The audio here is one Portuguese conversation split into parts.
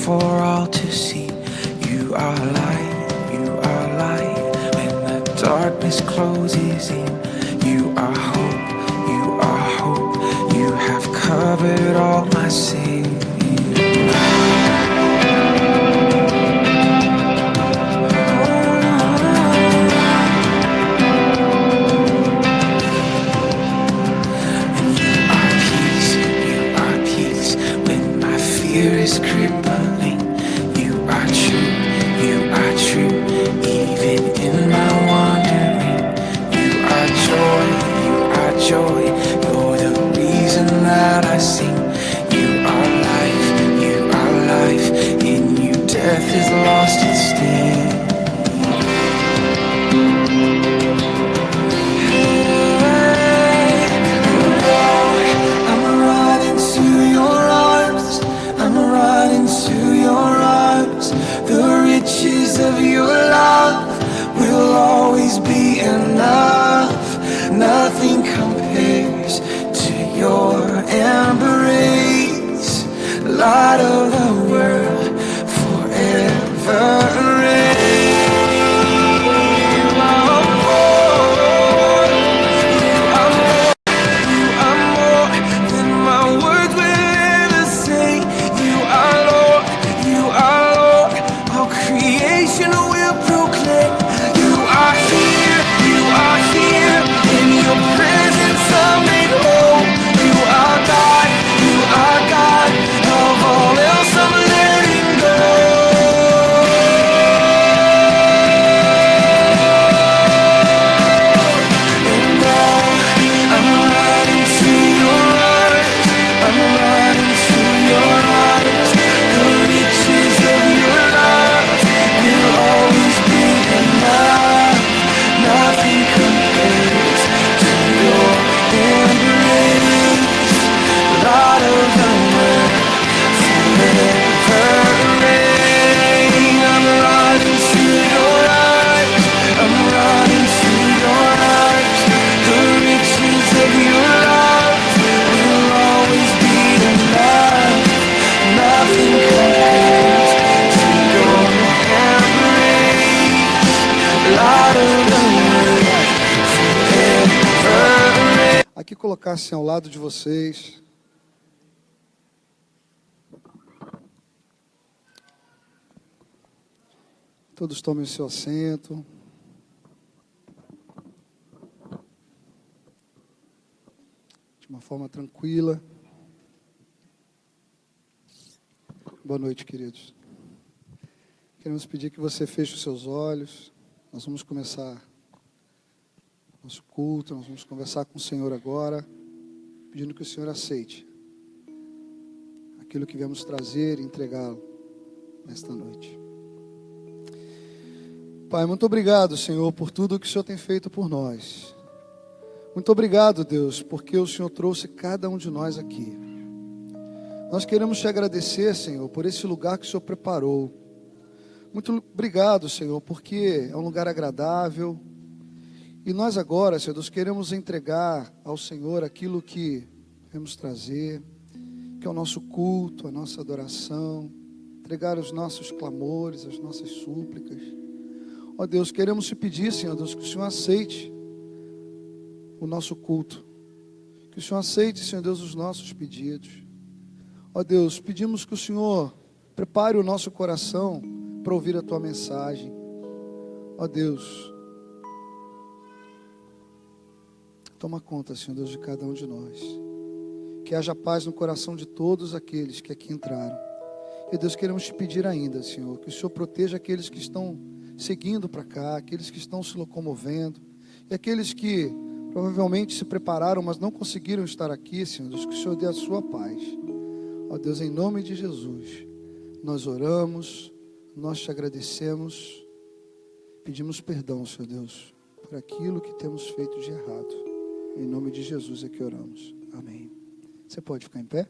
for all to see. You are light, you are light. When the darkness closes in, you are hope, you are hope. You have covered all my sin. Fear is crippling. You are true, even in my wandering. You are joy, you're the reason that I sing. You are life, in you death is lost its sting. Of your love will always be enough. Nothing compares to your embrace. Light of the world, forever reign. You are more than my words will ever say. You are Lord, you are Lord. All creation will proclaim. You are here, in your presence I'm made whole. You are God, of all else I'm letting go. And I'm running to your arms, I'm running to your arms. The riches of your love will always be enough. Nothing compares to your embrace. Light of the world, forever reign. I'm running to your arms, I'm running to your arms. The riches of your love will always be enough. Nothing compares to your embrace. Light of the world, forever reign. Aqui colocar-se ao lado de vocês. Todos tomem o seu assento. De uma forma tranquila. Boa noite, queridos. Queremos pedir que você feche os seus olhos. Nós vamos começar nosso culto, nós vamos conversar com o Senhor agora, pedindo que o Senhor aceite aquilo que viemos trazer e entregá-lo nesta noite. Pai, muito obrigado, Senhor, por tudo que o Senhor tem feito por nós. Muito obrigado, Deus, porque o Senhor trouxe cada um de nós aqui. Nós queremos te agradecer, Senhor, por esse lugar que o Senhor preparou. Muito obrigado, Senhor, porque é um lugar agradável. E nós agora, Senhor Deus, queremos entregar ao Senhor aquilo que vamos trazer, que é o nosso culto, a nossa adoração, entregar os nossos clamores, as nossas súplicas. Ó Deus, queremos te pedir, Senhor Deus, que o Senhor aceite o nosso culto, que o Senhor aceite, Senhor Deus, os nossos pedidos. Ó Deus, pedimos que o Senhor prepare o nosso coração para ouvir a Tua mensagem. Ó Deus, toma conta, Senhor Deus, de cada um de nós. Que haja paz no coração de todos aqueles que aqui entraram. E Deus, queremos te pedir ainda, Senhor, que o Senhor proteja aqueles que estão seguindo para cá, aqueles que estão se locomovendo, e aqueles que provavelmente se prepararam, mas não conseguiram estar aqui, Senhor Deus, que o Senhor dê a sua paz. Ó Deus, em nome de Jesus, nós oramos, nós te agradecemos, pedimos perdão, Senhor Deus, por aquilo que temos feito de errado. Em nome de Jesus é que oramos. Amém. Você pode ficar em pé?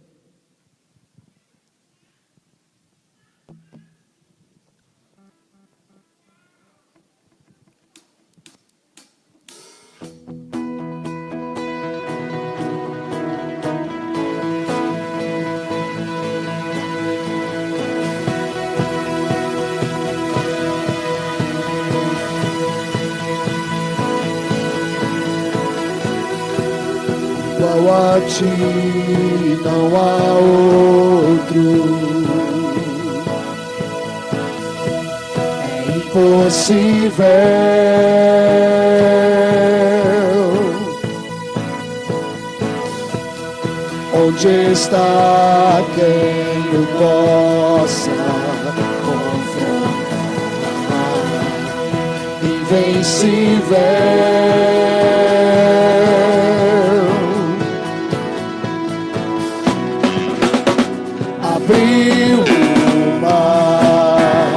igual a ti, não há outro. É impossível. Onde está quem o possa confrontar? Invencível. Abriu o mar,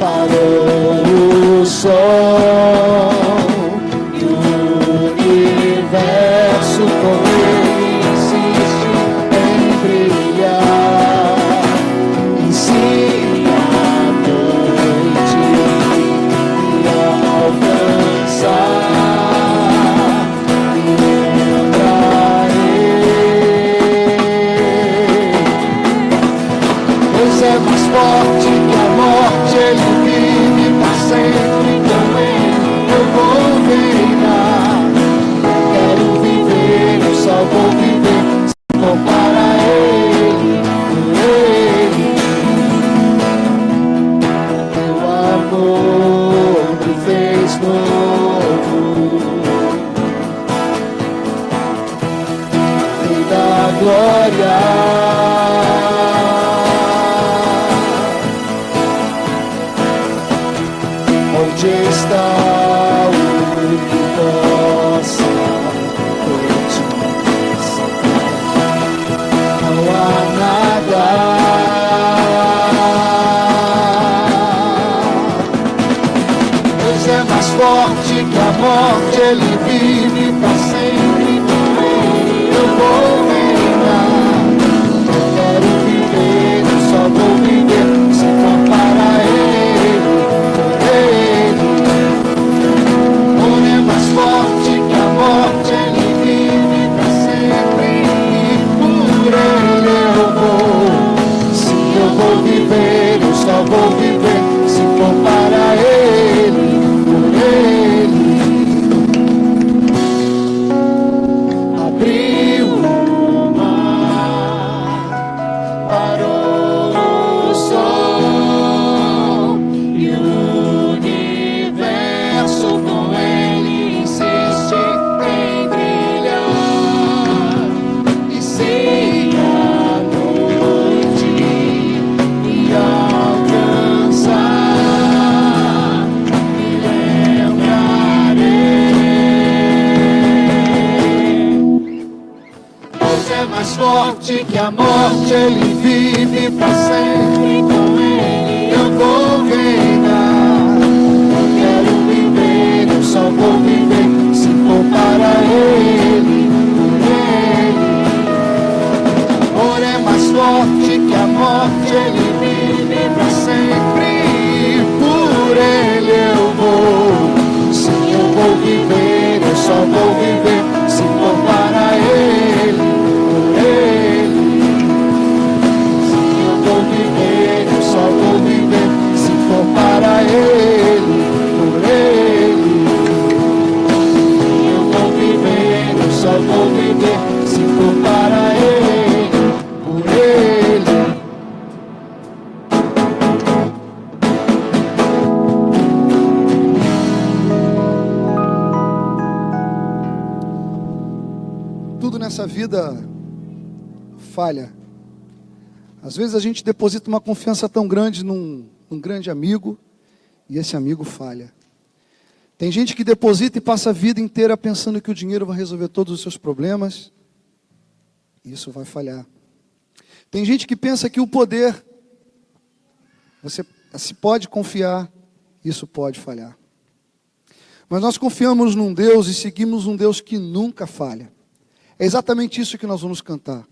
parou o sol e o universo com ele insiste em brilhar. E se a noite me alcançar, me lembrarei. Deus é mais forte que a morte, Ele vive para sempre com Ele. Eu vou reinar. Eu quero viver, eu só vou viver se for para Ele, por Ele. Teu amor me fez novo. Rei da glória. Onde está o que possa continuar? Não há nada. Deus é mais forte que a morte, Ele vive para sempre com Ele. Eu vou reinar. Eu quero viver, eu só vou viver se for para Ele, por Ele. Mais forte que a morte, Ele vive para sempre e por Ele eu vou. Se eu vou viver, eu só vou viver se for para Ele, por Ele. Abriu o mar, parou o sol e o universo com Ele insiste em brilhar. E se a noite me alcançar, me lembrarei. Deus é mais forte que a morte, Ele vive para sempre com Ele. Eu vou reinar. Eu quero viver, eu só vou viver se for para Ele, por Ele. Amor é mais forte que a morte, Ele vive para sempre e por Ele eu vou. Se eu vou viver, eu só vou viver se for para Ele, por Ele. Se eu vou viver, eu só vou viver se for para Ele, por Ele. Se eu vou viver, eu só vou viver se for para Ele, por Ele. Tudo nessa vida falha. Às vezes a gente deposita uma confiança tão grande num grande amigo e esse amigo falha. Tem gente que deposita e passa a vida inteira pensando que o dinheiro vai resolver todos os seus problemas e isso vai falhar. Tem gente que pensa que o poder, você se pode confiar, isso pode falhar. Mas nós confiamos num Deus e seguimos um Deus que nunca falha. É exatamente isso que nós vamos cantar.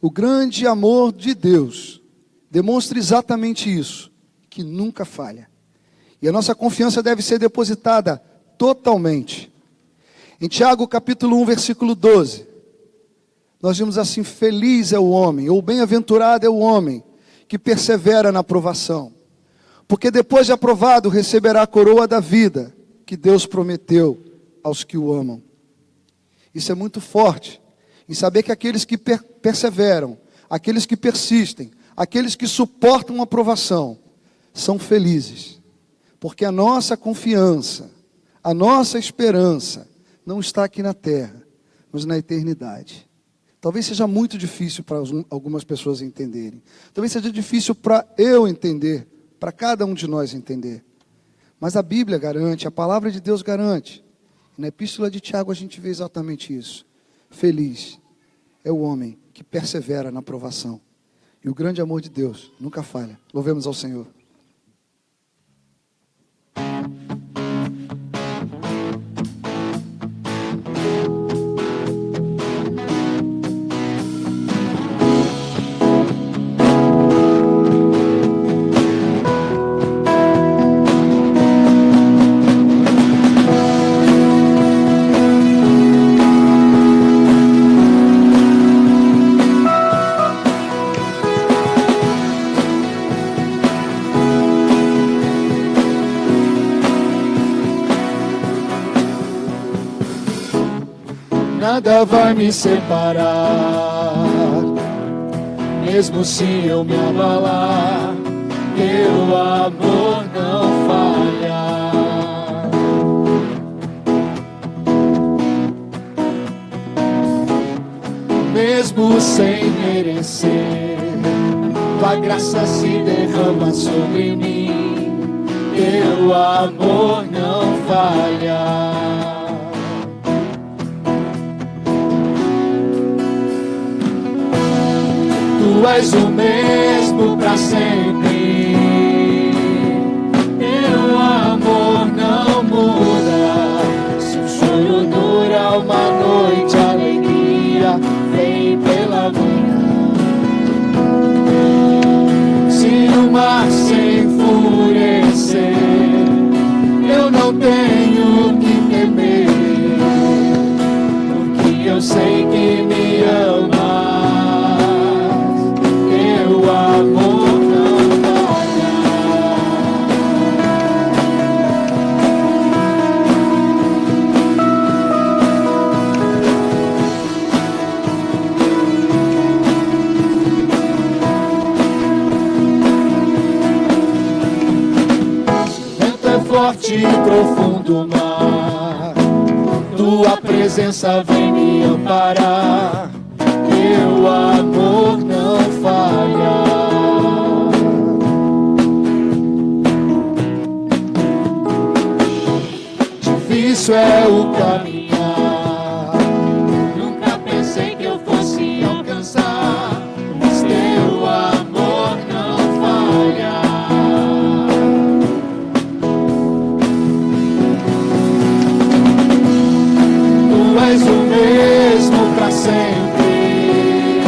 O grande amor de Deus demonstra exatamente isso, que nunca falha. E a nossa confiança deve ser depositada totalmente. Em Tiago capítulo 1, versículo 12, nós vimos assim: feliz é o homem, ou bem-aventurado é o homem, que persevera na provação. Porque depois de aprovado, receberá a coroa da vida, que Deus prometeu aos que o amam. Isso é muito forte. Em saber que aqueles que perseveram, aqueles que persistem, aqueles que suportam a provação, são felizes. Porque a nossa confiança, a nossa esperança, não está aqui na terra, mas na eternidade. Talvez seja muito difícil para algumas pessoas entenderem. Talvez seja difícil para eu entender, para cada um de nós entender. Mas a Bíblia garante, a palavra de Deus garante. Na Epístola de Tiago a gente vê exatamente isso. Feliz é o homem que persevera na provação. E o grande amor de Deus nunca falha. Louvemos ao Senhor. Nada vai me separar, mesmo se eu me abalar, teu amor não falha. Mesmo sem merecer, tua graça se derrama sobre mim, teu amor não falha. Tu és o mesmo para sempre, teu amor não muda. Se o choro dura uma noite, a alegria vem pela manhã. Se o mar se enfurecer, eu não tenho que temer, porque eu sei que me ama. Forte e profundo mar, tua presença vem me amparar, teu amor não falha. Difícil é o caminhar, nunca pensei que eu fosse alcançar, mas teu amor não falha. Tu és o mesmo para sempre,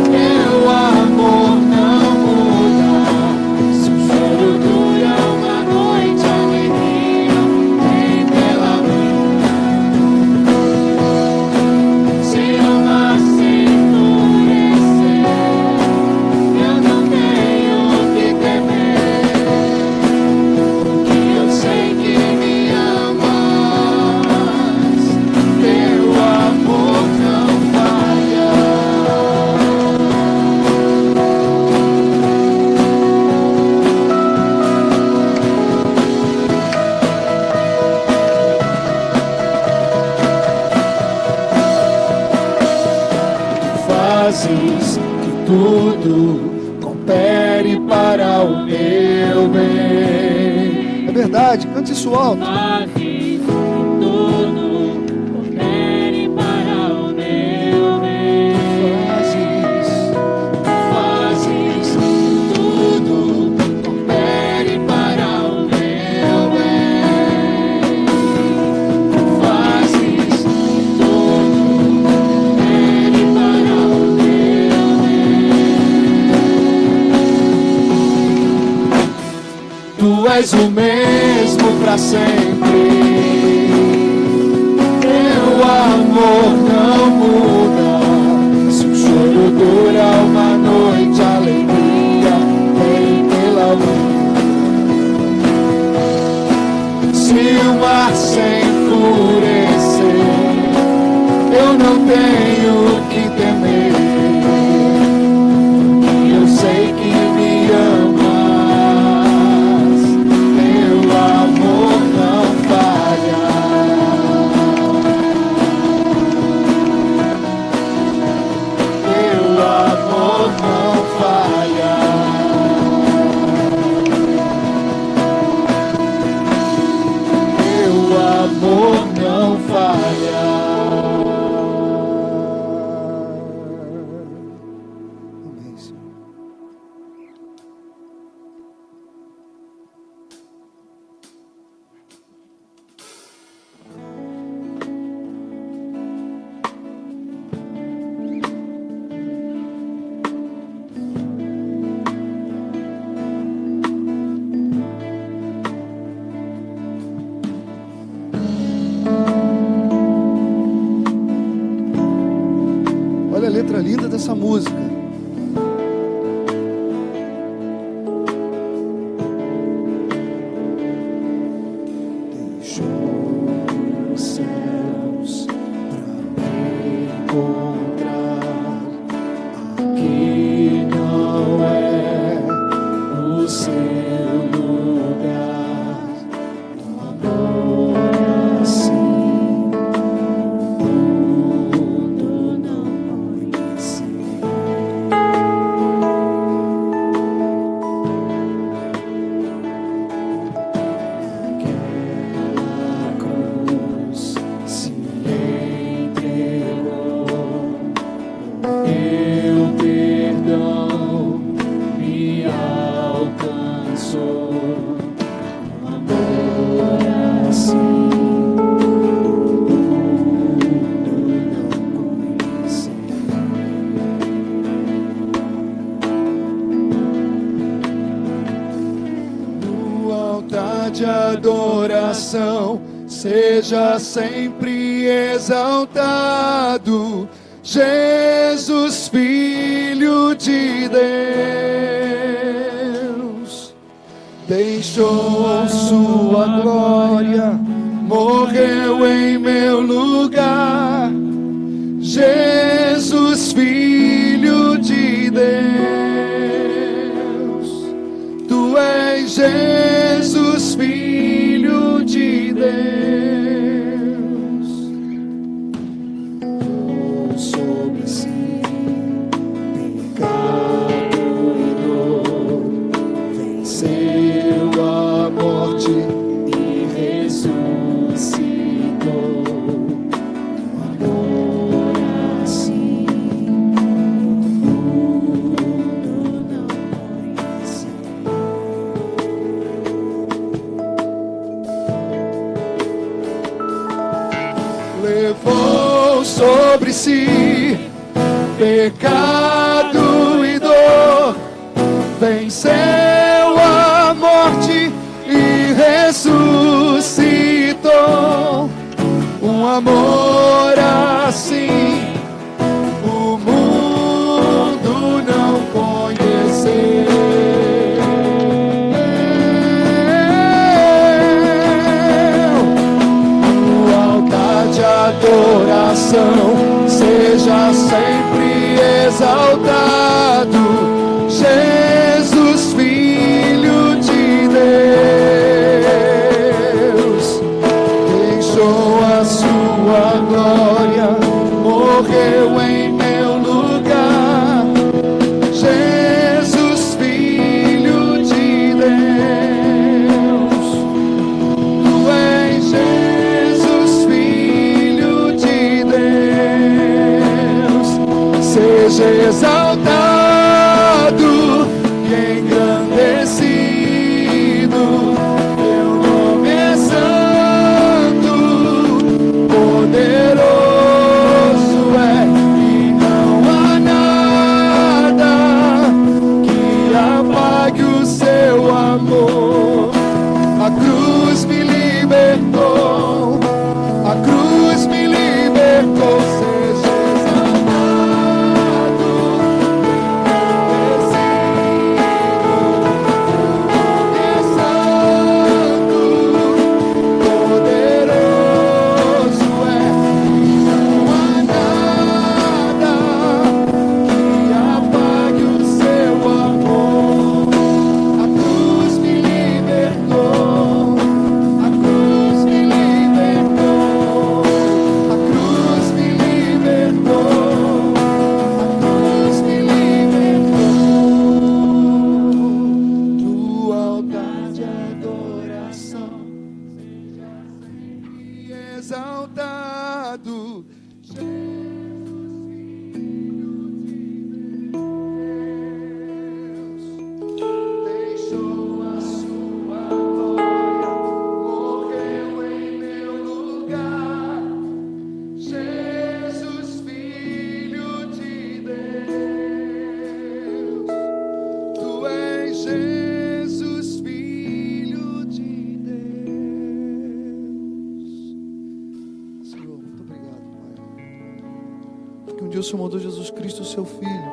teu amor não muda. Se o choro dura uma noite, a alegria vem pela manhã. Se o mar se enfurecer, eu não tenho que temer, porque eu sei que me ama. Teu amor não falha. Tu fazes que tudo coopere para o meu bem. É verdade, cante isso alto. Fazes que tudo coopere para o meu bem. Fazes que tudo coopere para o meu bem. Fazes que tudo coopere para o meu bem. Tu és o mesmo para sempre, teu amor não muda. Se o choro dura uma noite, a alegria vem pela manhã. Se o mar se enfurecer, eu não tenho que temer. Eu sei que me amas, teu amor não falha. Teu amor não falha. Teu amor não falha. Amém, Senhor. Olha a letra linda dessa música. Deixou os céus pra me encontrar. Aqui não é o seu lugar. No amor assim, o mundo não conhece. Naquela cruz se entregou, meu perdão me alcançou. Um amor assim, o mundo não conhece. No altar de adoração, seja sempre exaltado, Jesus, Filho de Deus. Deixou sua glória, morreu em meu lugar, Jesus, Filho de Deus. Tu és Jesus, Filho de Deus. Tomou sobre si pecado e dor, venceu a morte e ressuscitou. Um amor assim, o mundo não conhece. Levou sobre si pecado e dor, venceu a morte e ressuscitou. Um amor assim, o mundo não conheceu. No altar de adoração, seja sempre exaltado, Jesus, Filho de Deus. Deixou a sua O Senhor mandou Jesus Cristo, seu Filho,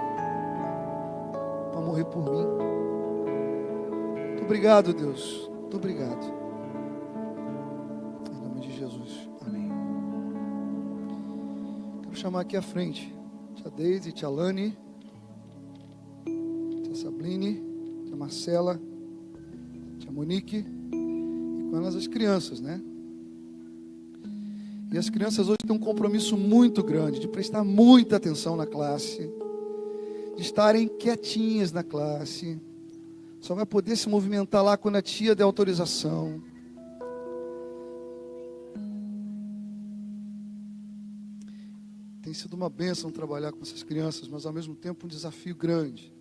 para morrer por mim. Muito obrigado, Deus. Muito obrigado. Em nome de Jesus. Amém. Quero chamar aqui à frente tia Deise, tia Lani, tia Sabline, tia Marcela, tia Monique e com elas as crianças, né? E as crianças hoje têm um compromisso muito grande de prestar muita atenção na classe, de estarem quietinhas na classe. Só vai poder se movimentar lá quando a tia der autorização. Tem sido uma bênção trabalhar com essas crianças, mas ao mesmo tempo um desafio grande.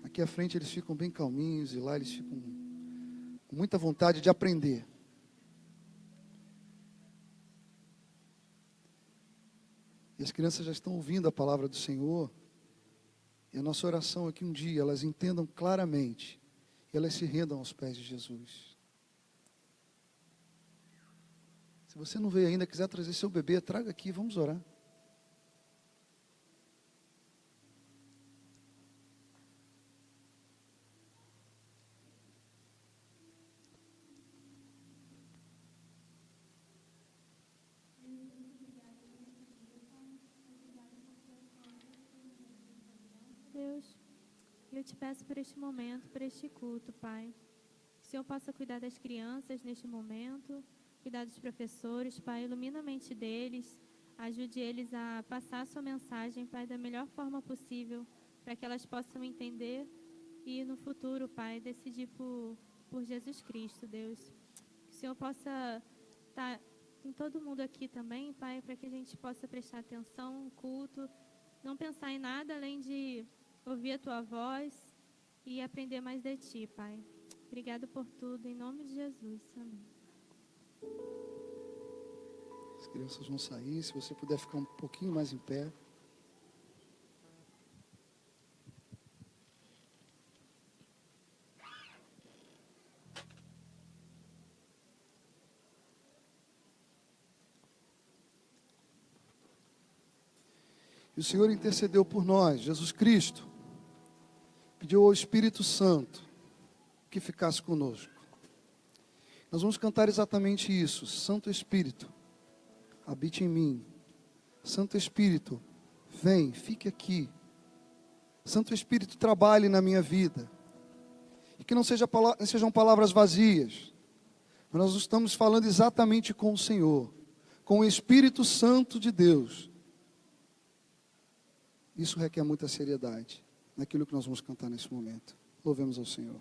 Aqui à frente eles ficam bem calminhos e lá eles ficam com muita vontade de aprender. E as crianças já estão ouvindo a palavra do Senhor. E a nossa oração é que um dia elas entendam claramente e elas se rendam aos pés de Jesus. Se você não veio ainda, quiser trazer seu bebê, traga aqui, vamos orar. Deus, eu te peço por este momento, por este culto, Pai. Que o Senhor possa cuidar das crianças neste momento, cuidar dos professores, Pai, ilumina a mente deles, ajude eles a passar a sua mensagem, Pai, da melhor forma possível, para que elas possam entender e no futuro, Pai, decidir por Jesus Cristo, Deus. Que o Senhor possa estar em todo mundo aqui também, Pai, para que a gente possa prestar atenção no culto, não pensar em nada além de ouvir a Tua voz e aprender mais de Ti, Pai. Obrigado por tudo, em nome de Jesus. Amém. As crianças vão sair, se você puder ficar um pouquinho mais em pé. E o Senhor intercedeu por nós, Jesus Cristo, pediu ao Espírito Santo que ficasse conosco. Nós vamos cantar exatamente isso. Santo Espírito, habite em mim. Santo Espírito, vem, fique aqui. Santo Espírito, trabalhe na minha vida. E que não sejam palavras vazias. Mas nós estamos falando exatamente com o Senhor, com o Espírito Santo de Deus. Isso requer muita seriedade naquilo que nós vamos cantar nesse momento. Louvemos ao Senhor.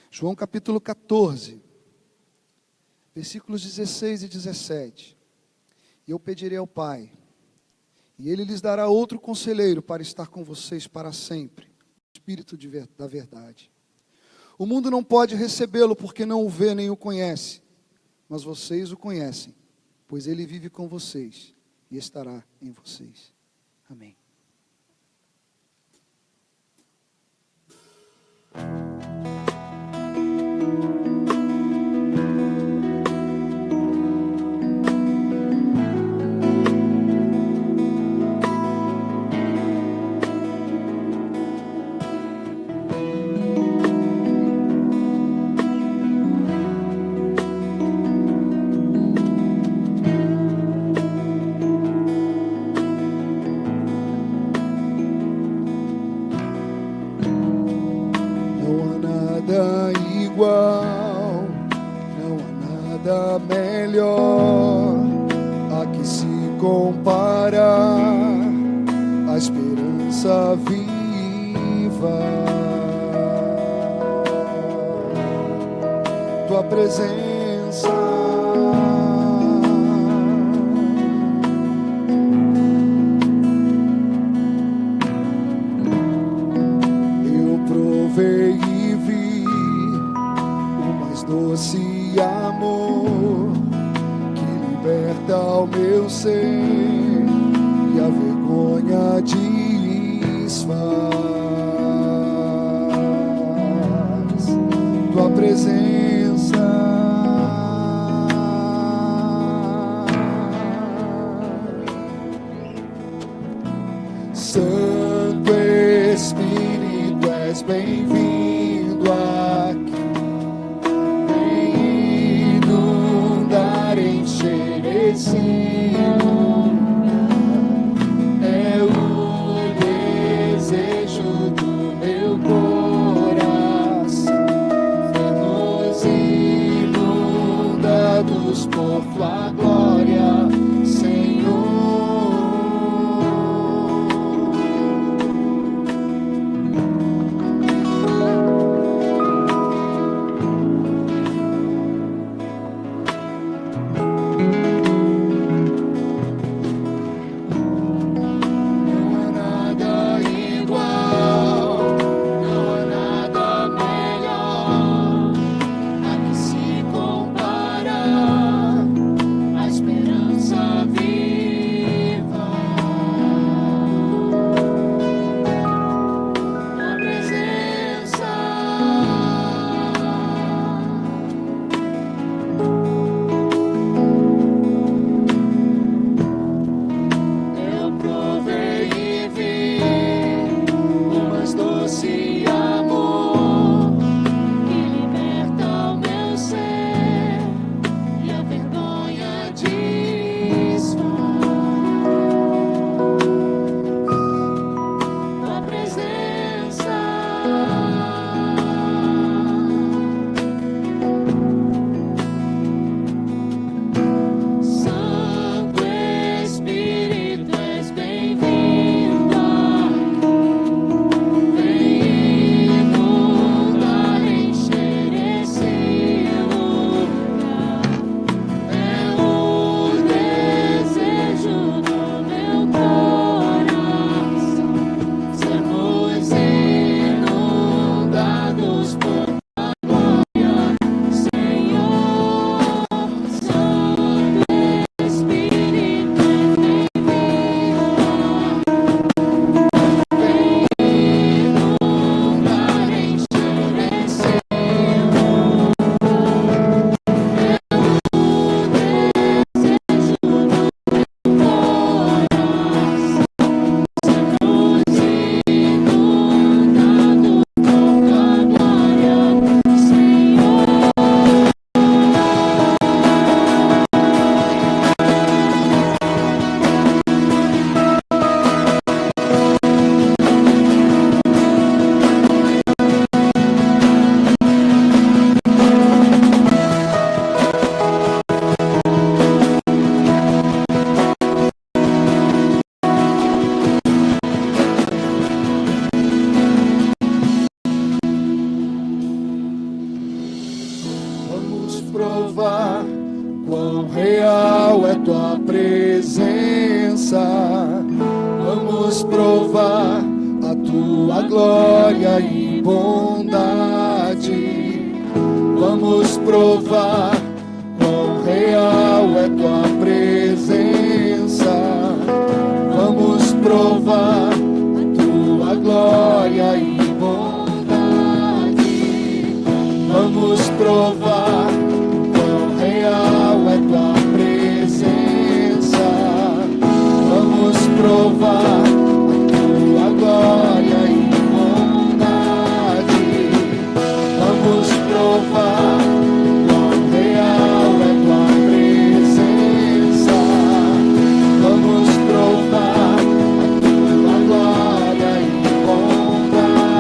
João capítulo 14, versículos 16 e 17. E eu pedirei ao Pai, e Ele lhes dará outro conselheiro para estar com vocês para sempre, o Espírito da verdade. O mundo não pode recebê-lo porque não o vê nem o conhece, mas vocês o conhecem, pois Ele vive com vocês e estará em vocês. Amém. Não há nada melhor a que se compara a esperança viva, tua presença. Eu provei doce amor que liberta o meu ser e a vergonha desfaz. Tua presença, Santo Espírito, és bem-vindo aqui. Vem inundar, encher esse lugar. É o desejo do meu coração. Sermos inundados por tua glória, Senhor. Provar quão real é tua presença. Vamos provar a tua glória e bondade. Vamos provar quão real é tua presença. Vamos provar a tua glória e bondade. Vamos provar é tua presença. Vamos provar a tua glória e bondade. Vamos provar quão real é tua presença. Vamos provar a tua glória e bondade.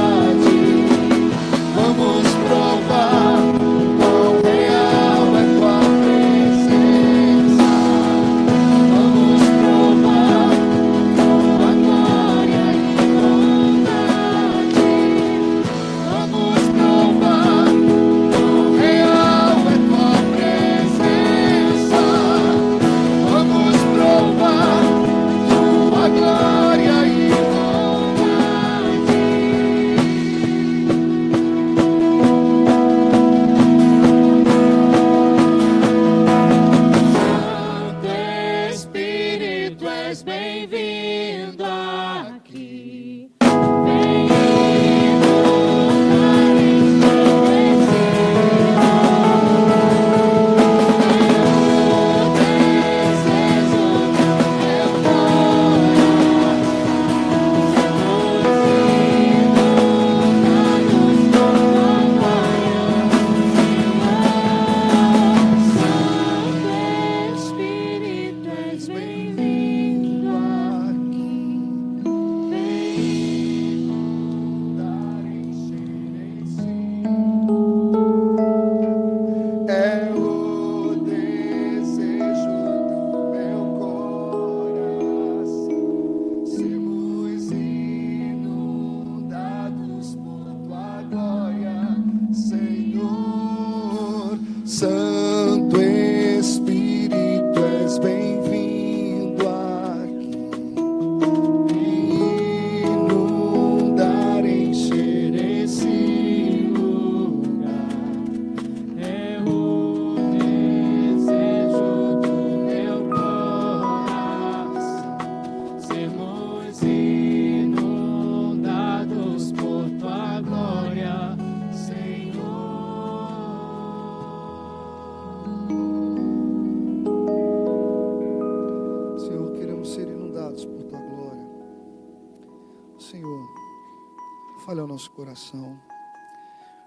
fale ao nosso coração.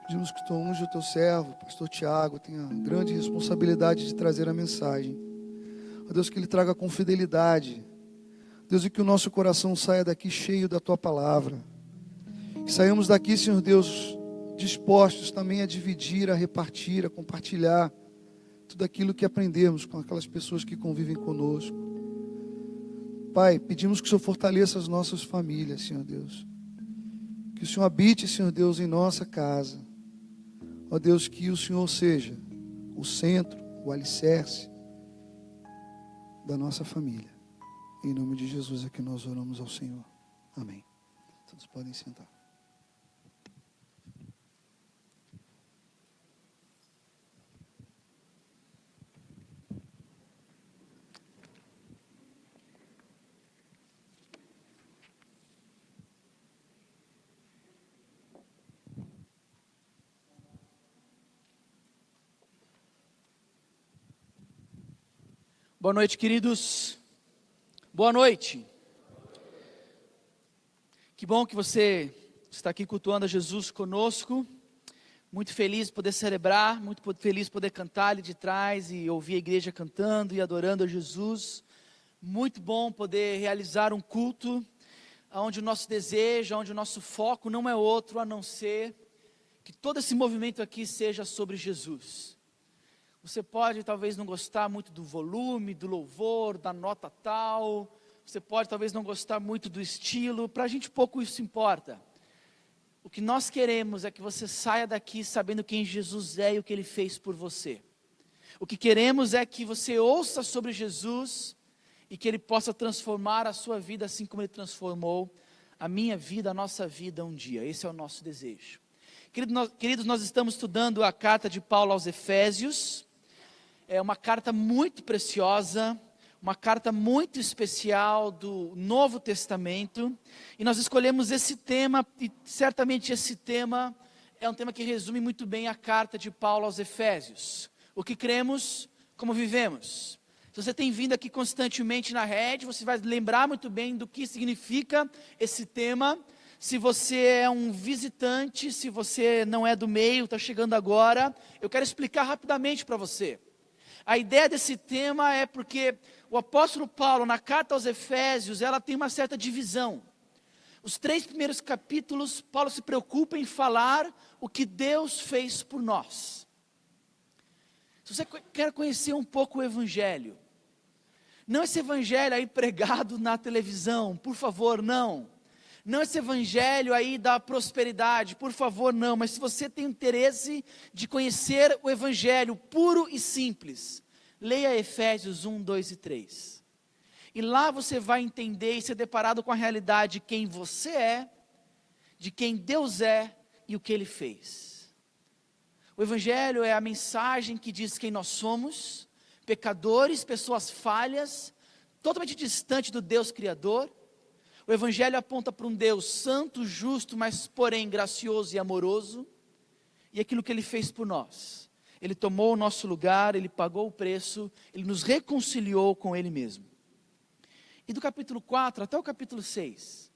Pedimos que tu unja o teu servo, pastor Tiago, tenha a grande responsabilidade de trazer a mensagem. Ó Deus, que ele traga com fidelidade. Deus, e que o nosso coração saia daqui cheio da tua palavra. Que saímos daqui, Senhor Deus, dispostos também a dividir, a repartir, a compartilhar tudo aquilo que aprendemos com aquelas pessoas que convivem conosco. Pai, pedimos que o Senhor fortaleça as nossas famílias, Senhor Deus. Que o Senhor habite, Senhor Deus, em nossa casa. Ó Deus, que o Senhor seja o centro, o alicerce da nossa família. Em nome de Jesus é que nós oramos ao Senhor. Amém. Todos podem sentar. Boa noite, queridos. Boa noite. Que bom que você está aqui cultuando a Jesus conosco. Muito feliz de poder celebrar, muito feliz de poder cantar ali de trás e ouvir a igreja cantando e adorando a Jesus. Muito bom poder realizar um culto onde o nosso desejo, onde o nosso foco não é outro a não ser que todo esse movimento aqui seja sobre Jesus. Você pode talvez não gostar muito do volume, do louvor, da nota tal. Você pode talvez não gostar muito do estilo. Para a gente pouco isso importa. O que nós queremos é que você saia daqui sabendo quem Jesus é e o que Ele fez por você. O que queremos é que você ouça sobre Jesus e que Ele possa transformar a sua vida assim como Ele transformou a minha vida, a nossa vida um dia. Esse é o nosso desejo. Queridos, nós estamos estudando a carta de Paulo aos Efésios. É uma carta muito preciosa, uma carta muito especial do Novo Testamento, e nós escolhemos esse tema, e certamente esse tema é um tema que resume muito bem a carta de Paulo aos Efésios. O que cremos, como vivemos. Se você tem vindo aqui constantemente na rede, você vai lembrar muito bem do que significa esse tema. Se você é um visitante, se você não é do meio, está chegando agora, eu quero explicar rapidamente para você. A ideia desse tema é porque o apóstolo Paulo, na carta aos Efésios, ela tem uma certa divisão. Os 3 primeiros capítulos, Paulo se preocupa em falar o que Deus fez por nós. Se você quer conhecer um pouco o Evangelho, não esse Evangelho aí pregado na televisão, por favor, não. Não esse Evangelho aí da prosperidade, por favor, não. Mas se você tem interesse de conhecer o Evangelho puro e simples, leia Efésios 1, 2 e 3. E lá você vai entender e ser deparado com a realidade de quem você é, de quem Deus é e o que Ele fez. O Evangelho é a mensagem que diz quem nós somos, pecadores, pessoas falhas, totalmente distante do Deus Criador. O Evangelho aponta para um Deus santo, justo, mas porém gracioso e amoroso. E aquilo que Ele fez por nós. Ele tomou o nosso lugar, Ele pagou o preço, Ele nos reconciliou com Ele mesmo. E do capítulo 4 até o capítulo 6,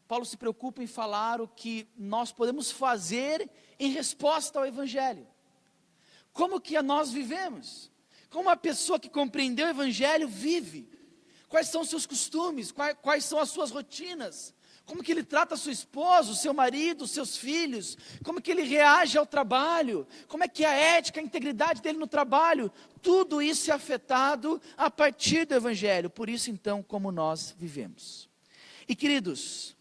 Paulo se preocupa em falar o que nós podemos fazer em resposta ao Evangelho. Como que nós vivemos? Como a pessoa que compreendeu o Evangelho vive? Quais são os seus costumes? Quais são as suas rotinas? Como que ele trata sua esposa, o seu marido, os seus filhos? Como que ele reage ao trabalho? Como é que é a ética, a integridade dele no trabalho? Tudo isso é afetado a partir do Evangelho. Por isso, então, como nós vivemos. E, queridos,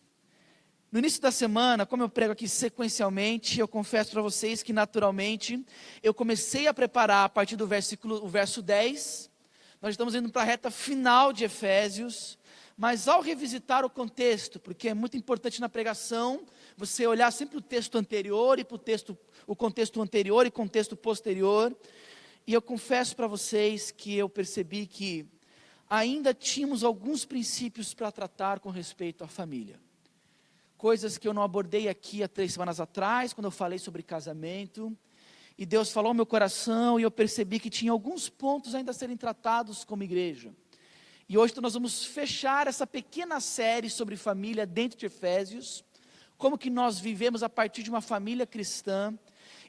no início da semana, como eu prego aqui sequencialmente, eu confesso para vocês que, naturalmente, eu comecei a preparar a partir do verso 10. Nós estamos indo para a reta final de Efésios, mas ao revisitar o contexto, porque é muito importante na pregação, você olhar sempre o texto anterior e o contexto anterior e contexto posterior, e eu confesso para vocês que eu percebi que ainda tínhamos alguns princípios para tratar com respeito à família. Coisas que eu não abordei aqui há 3 semanas atrás, quando eu falei sobre casamento. E Deus falou ao meu coração e eu percebi que tinha alguns pontos ainda a serem tratados como igreja. E hoje nós vamos fechar essa pequena série sobre família dentro de Efésios, como que nós vivemos a partir de uma família cristã.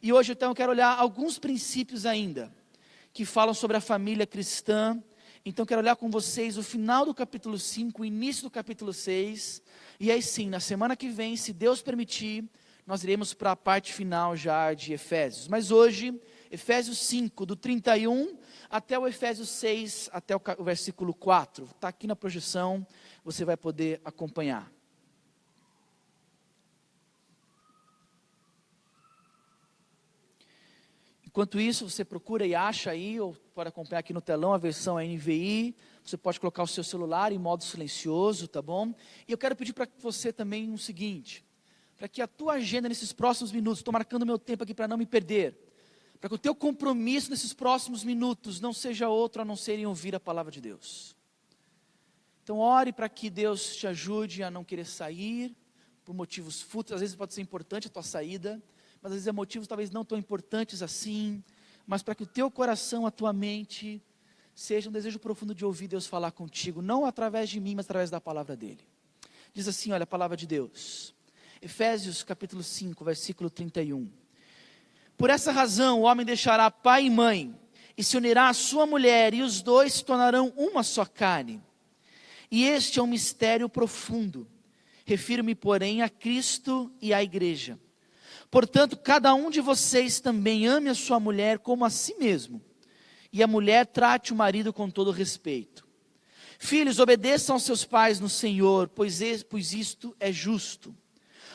E hoje então eu quero olhar alguns princípios ainda, que falam sobre a família cristã. Então quero olhar com vocês o final do capítulo 5, o início do capítulo 6. E aí sim, na semana que vem, se Deus permitir, nós iremos para a parte final já de Efésios. Mas hoje, Efésios 5, do 31 até o Efésios 6, até o versículo 4. Está aqui na projeção, você vai poder acompanhar. Enquanto isso, você procura e acha aí, ou pode acompanhar aqui no telão a versão NVI. Você pode colocar o seu celular em modo silencioso, tá bom? E eu quero pedir para você também o seguinte, para que a tua agenda nesses próximos minutos, estou marcando meu tempo aqui para não me perder, para que o teu compromisso nesses próximos minutos não seja outro a não ser em ouvir a palavra de Deus. Então ore para que Deus te ajude a não querer sair por motivos fúteis. Às vezes pode ser importante a tua saída, mas às vezes é motivos talvez não tão importantes assim, mas para que o teu coração, a tua mente, seja um desejo profundo de ouvir Deus falar contigo, não através de mim, mas através da palavra dele. Diz assim, olha a palavra de Deus, Efésios capítulo 5, versículo 31. Por essa razão o homem deixará pai e mãe, e se unirá à sua mulher, e os dois se tornarão uma só carne. E este é um mistério profundo, refiro-me porém a Cristo e à igreja. Portanto, cada um de vocês também ame a sua mulher como a si mesmo, e a mulher trate o marido com todo respeito. Filhos, obedeçam aos seus pais no Senhor, pois isto é justo.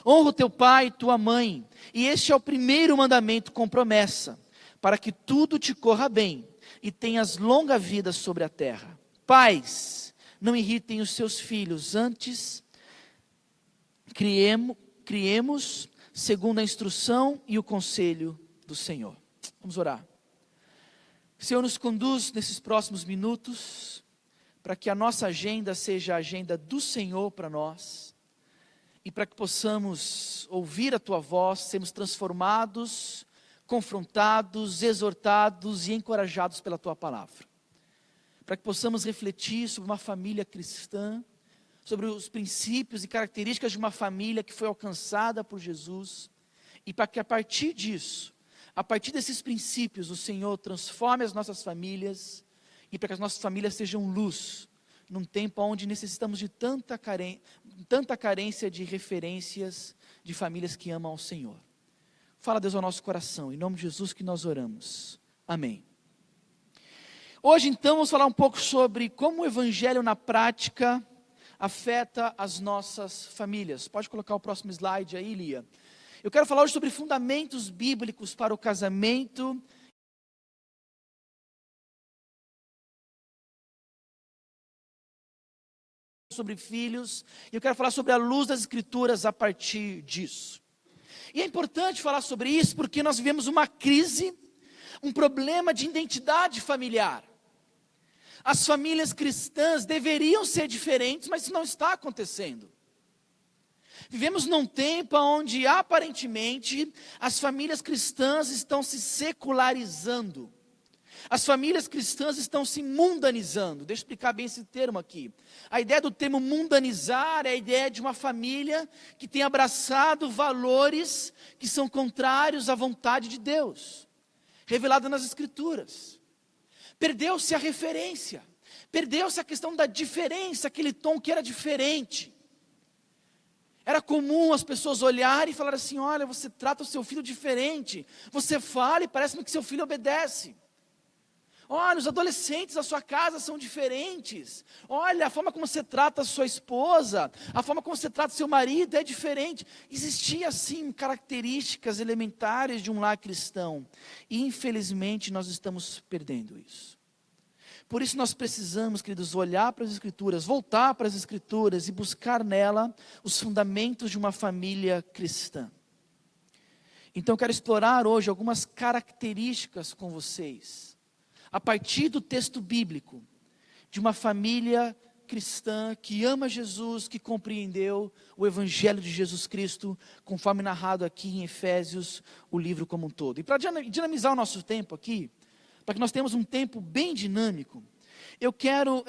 Honra o teu pai e tua mãe, e este é o primeiro mandamento com promessa, para que tudo te corra bem, e tenhas longa vida sobre a terra. Pais, não irritem os seus filhos, antes criemos segundo a instrução e o conselho do Senhor. Vamos orar. O Senhor nos conduz nesses próximos minutos, para que a nossa agenda seja a agenda do Senhor para nós, e para que possamos ouvir a Tua voz, sermos transformados, confrontados, exortados e encorajados pela Tua palavra. Para que possamos refletir sobre uma família cristã, sobre os princípios e características de uma família que foi alcançada por Jesus, e para que a partir disso, a partir desses princípios, o Senhor transforme as nossas famílias, e para que as nossas famílias sejam luz, num tempo onde necessitamos de tanta carência de referências de famílias que amam ao Senhor. Fala, Deus, ao nosso coração, em nome de Jesus que nós oramos. Amém. Hoje então vamos falar um pouco sobre como o Evangelho na prática afeta as nossas famílias. Pode colocar o próximo slide aí, Lia. Eu quero falar hoje sobre fundamentos bíblicos para o casamento. Sobre filhos. E eu quero falar sobre a luz das Escrituras a partir disso. E é importante falar sobre isso porque nós vivemos uma crise, um problema de identidade familiar. As famílias cristãs deveriam ser diferentes, mas isso não está acontecendo. Vivemos num tempo onde aparentemente as famílias cristãs estão se secularizando. As famílias cristãs estão se mundanizando. Deixa eu explicar bem esse termo aqui. A ideia do termo mundanizar é a ideia de uma família que tem abraçado valores que são contrários à vontade de Deus, revelada nas Escrituras. Perdeu-se a referência, perdeu-se a questão da diferença, aquele tom que era diferente. Era comum as pessoas olharem e falar assim, olha, você trata o seu filho diferente, você fala e parece-me que seu filho obedece. Olha, os adolescentes da sua casa são diferentes. Olha, a forma como você trata a sua esposa, a forma como você trata seu marido é diferente. Existia, sim, características elementares de um lar cristão. E, infelizmente, nós estamos perdendo isso. Por isso nós precisamos, queridos, olhar para as Escrituras, voltar para as Escrituras e buscar nela os fundamentos de uma família cristã. Então, eu quero explorar hoje algumas características com vocês, a partir do texto bíblico, de uma família cristã que ama Jesus, que compreendeu o Evangelho de Jesus Cristo, conforme narrado aqui em Efésios, o livro como um todo. E para dinamizar o nosso tempo aqui, para que nós tenhamos um tempo bem dinâmico, eu quero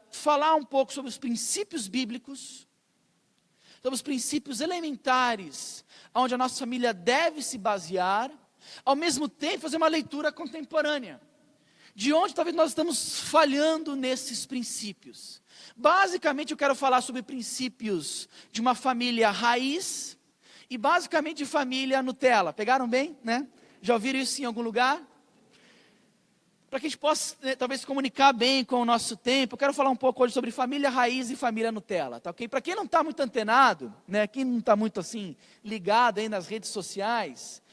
falar um pouco sobre os princípios bíblicos, sobre os princípios elementares, onde a nossa família deve se basear, ao mesmo tempo fazer uma leitura contemporânea, de onde talvez nós estamos falhando nesses princípios. Basicamente eu quero falar sobre princípios de uma família raiz, e basicamente de família Nutella. Pegaram bem, né? Já ouviram isso em algum lugar? Para que a gente possa, talvez, se comunicar bem com o nosso tempo, eu quero falar um pouco hoje sobre família raiz e família Nutella, tá ok? Para quem não está muito antenado, né, quem não está muito assim, ligado aí nas redes sociais,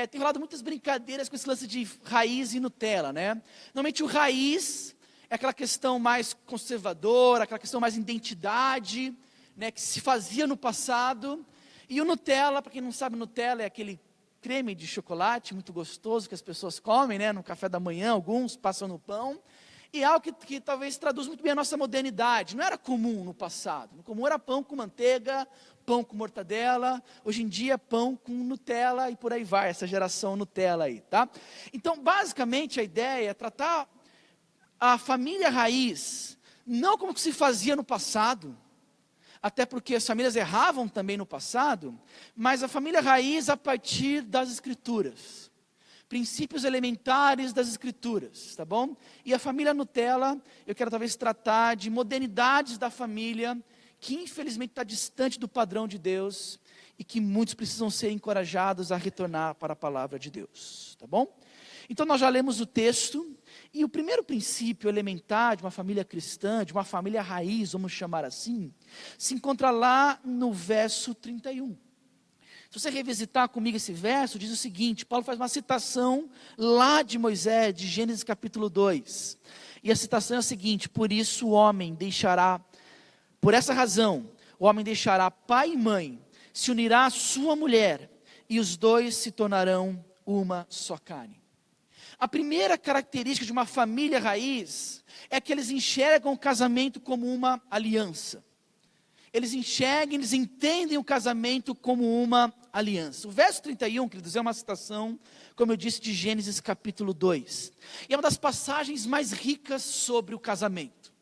tem rolado muitas brincadeiras com esse lance de raiz e Nutella, né? Normalmente o raiz é aquela questão mais conservadora, aquela questão mais identidade, né, que se fazia no passado, e o Nutella, para quem não sabe, Nutella é aquele creme de chocolate muito gostoso que as pessoas comem, né, no café da manhã, alguns passam no pão, e algo que talvez traduz muito bem a nossa modernidade. Não era comum no passado, o comum era pão com manteiga, pão com mortadela, hoje em dia pão com Nutella e por aí vai, essa geração Nutella aí, tá? Então, basicamente a ideia é tratar a família raiz, não como que se fazia no passado, até porque as famílias erravam também no passado, mas a família raiz a partir das Escrituras, princípios elementares das Escrituras, tá bom? E a família Nutella, eu quero talvez tratar de modernidades da família, que infelizmente está distante do padrão de Deus, e que muitos precisam ser encorajados a retornar para a palavra de Deus, tá bom? Então nós já lemos o texto, e o primeiro princípio elementar de uma família cristã, de uma família raiz, vamos chamar assim, se encontra lá no verso 31. Se você revisitar comigo esse verso, diz o seguinte, Paulo faz uma citação lá de Moisés, de Gênesis capítulo 2. E a citação é a seguinte: por isso o homem deixará, por essa razão, o homem deixará pai e mãe, se unirá à sua mulher, e os dois se tornarão uma só carne. A primeira característica de uma família raiz é que eles enxergam o casamento como uma aliança. Eles enxergam, eles entendem o casamento como uma aliança. O verso 31, queridos, é uma citação, como eu disse, de Gênesis capítulo 2. E é uma das passagens mais ricas sobre o casamento.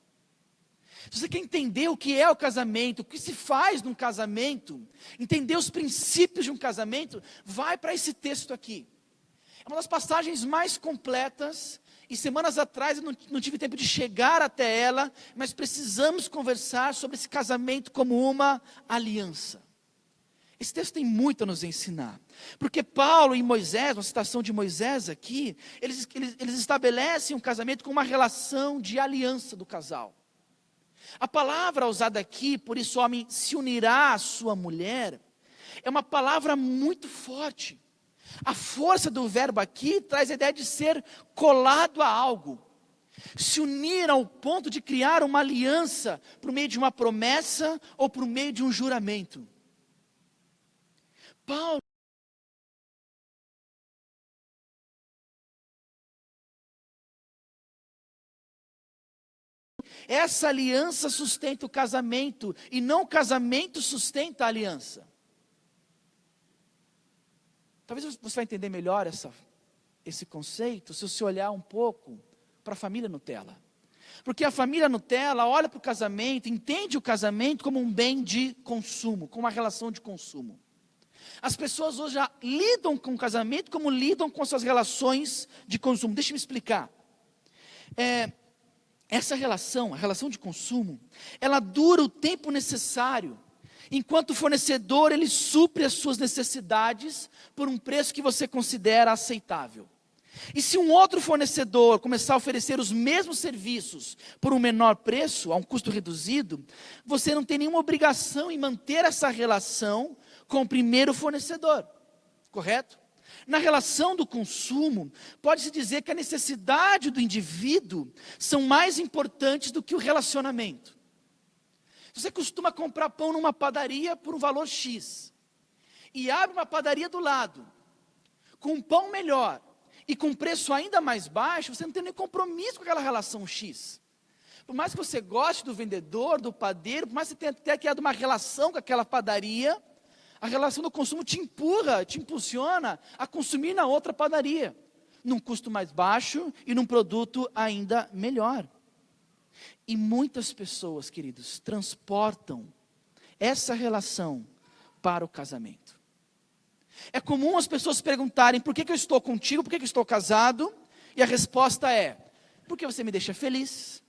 Se você quer entender o que é o casamento, o que se faz num casamento, entender os princípios de um casamento, vai para esse texto aqui. É uma das passagens mais completas, e semanas atrás eu não tive tempo de chegar até ela, mas precisamos conversar sobre esse casamento como uma aliança. Esse texto tem muito a nos ensinar, porque Paulo e Moisés, uma citação de Moisés aqui, eles estabelecem um casamento com uma relação de aliança do casal. A palavra usada aqui, por isso o homem se unirá à sua mulher, é uma palavra muito forte. A força do verbo aqui traz a ideia de ser colado a algo, se unir ao ponto de criar uma aliança por meio de uma promessa ou por meio de um juramento. Paulo essa aliança sustenta o casamento e não o casamento sustenta a aliança. Talvez você vai entender melhor esse conceito se você olhar um pouco para a família Nutella. Porque a família Nutella olha para o casamento, entende o casamento como um bem de consumo, como uma relação de consumo. As pessoas hoje já lidam com o casamento como lidam com suas relações de consumo. Deixa eu me explicar. Essa relação, a relação de consumo, ela dura o tempo necessário. Enquanto o fornecedor, ele supre as suas necessidades por um preço que você considera aceitável. E se um outro fornecedor começar a oferecer os mesmos serviços por um menor preço, a um custo reduzido, você não tem nenhuma obrigação em manter essa relação com o primeiro fornecedor, correto? Na relação do consumo, pode-se dizer que a necessidade do indivíduo são mais importantes do que o relacionamento. Você costuma comprar pão numa padaria por um valor X, e abre uma padaria do lado, com um pão melhor, e com um preço ainda mais baixo, você não tem nem compromisso com aquela relação X. Por mais que você goste do vendedor, do padeiro, por mais que você tenha até criado uma relação com aquela padaria, a relação do consumo te empurra, te impulsiona a consumir na outra padaria, num custo mais baixo e num produto ainda melhor. E muitas pessoas, queridos, transportam essa relação para o casamento. É comum as pessoas perguntarem, por que eu estou contigo, por que eu estou casado? E a resposta é, porque você me deixa feliz,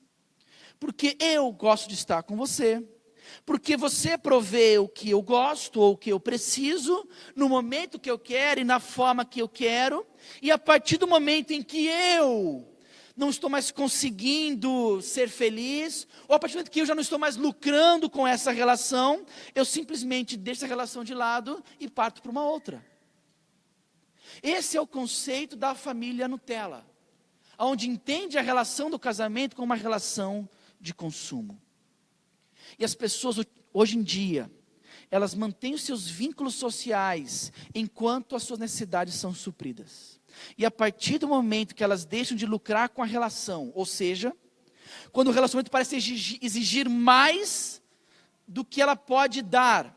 porque eu gosto de estar com você, porque você provê o que eu gosto ou o que eu preciso, no momento que eu quero e na forma que eu quero, e a partir do momento em que eu não estou mais conseguindo ser feliz, ou a partir do momento que eu já não estou mais lucrando com essa relação, eu simplesmente deixo essa relação de lado e parto para uma outra. Esse é o conceito da família Nutella, onde entende a relação do casamento como uma relação de consumo. E as pessoas, hoje em dia, elas mantêm os seus vínculos sociais enquanto as suas necessidades são supridas. E a partir do momento que elas deixam de lucrar com a relação, ou seja, quando o relacionamento parece exigir mais do que ela pode dar,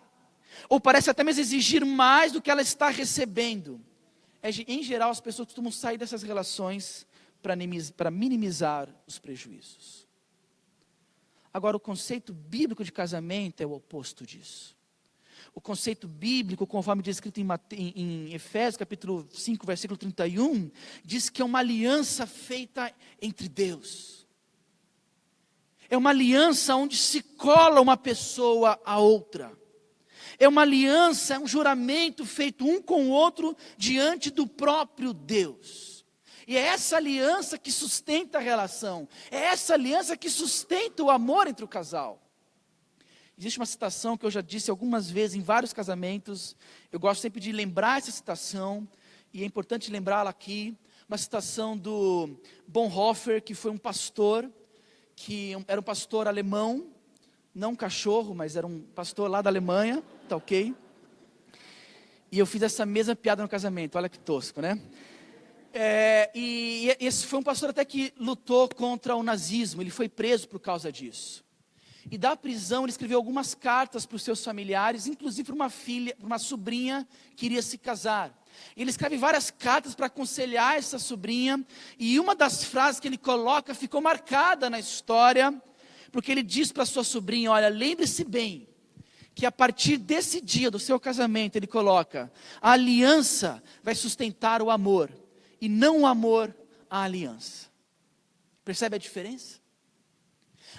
ou parece até mesmo exigir mais do que ela está recebendo, em geral as pessoas costumam sair dessas relações para minimizar os prejuízos. Agora, o conceito bíblico de casamento é o oposto disso. O conceito bíblico, conforme diz escrito em Efésios, capítulo 5, versículo 31, diz que é uma aliança feita entre Deus. É uma aliança onde se cola uma pessoa a outra. É uma aliança, é um juramento feito um com o outro diante do próprio Deus. E é essa aliança que sustenta a relação. É essa aliança que sustenta o amor entre o casal. Existe uma citação que eu já disse algumas vezes em vários casamentos. Eu gosto sempre de lembrar essa citação. E é importante lembrá-la aqui. Uma citação do Bonhoeffer, que foi um pastor. Que era um pastor alemão. Não um cachorro, mas era um pastor lá da Alemanha. Tá ok? E eu fiz essa mesma piada no casamento. Olha que tosco, né? E esse foi um pastor até que lutou contra o nazismo. Ele foi preso por causa disso. E da prisão ele escreveu algumas cartas para os seus familiares, inclusive para uma filha, para uma sobrinha que iria se casar. Ele escreve várias cartas para aconselhar essa sobrinha, e uma das frases que ele coloca ficou marcada na história, porque ele diz para sua sobrinha, olha, lembre-se bem, que a partir desse dia do seu casamento, ele coloca, a aliança vai sustentar o amor, e não o amor à aliança. Percebe a diferença?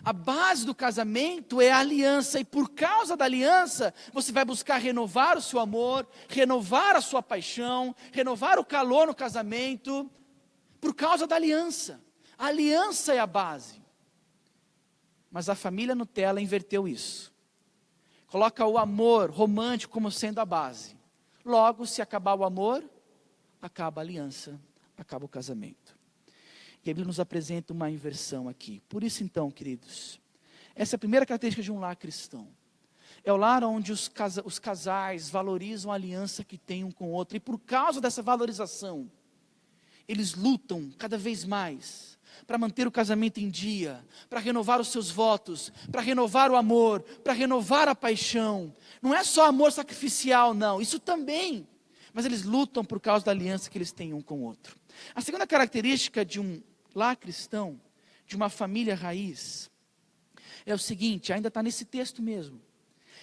A base do casamento é a aliança, e por causa da aliança, você vai buscar renovar o seu amor, renovar a sua paixão, renovar o calor no casamento, por causa da aliança. A aliança é a base. Mas a família Nutella inverteu isso. Coloca o amor romântico como sendo a base. Logo, se acabar o amor, acaba a aliança, acaba o casamento. E a Bíblia nos apresenta uma inversão aqui. Por isso então, queridos, essa é a primeira característica de um lar cristão. É o lar onde os casais valorizam a aliança que têm um com o outro. E por causa dessa valorização, eles lutam cada vez mais para manter o casamento em dia, para renovar os seus votos, para renovar o amor, para renovar a paixão. Não é só amor sacrificial, não. Isso também. Mas eles lutam por causa da aliança que eles têm um com o outro. A segunda característica de um lar cristão, de uma família raiz, é o seguinte, ainda está nesse texto mesmo.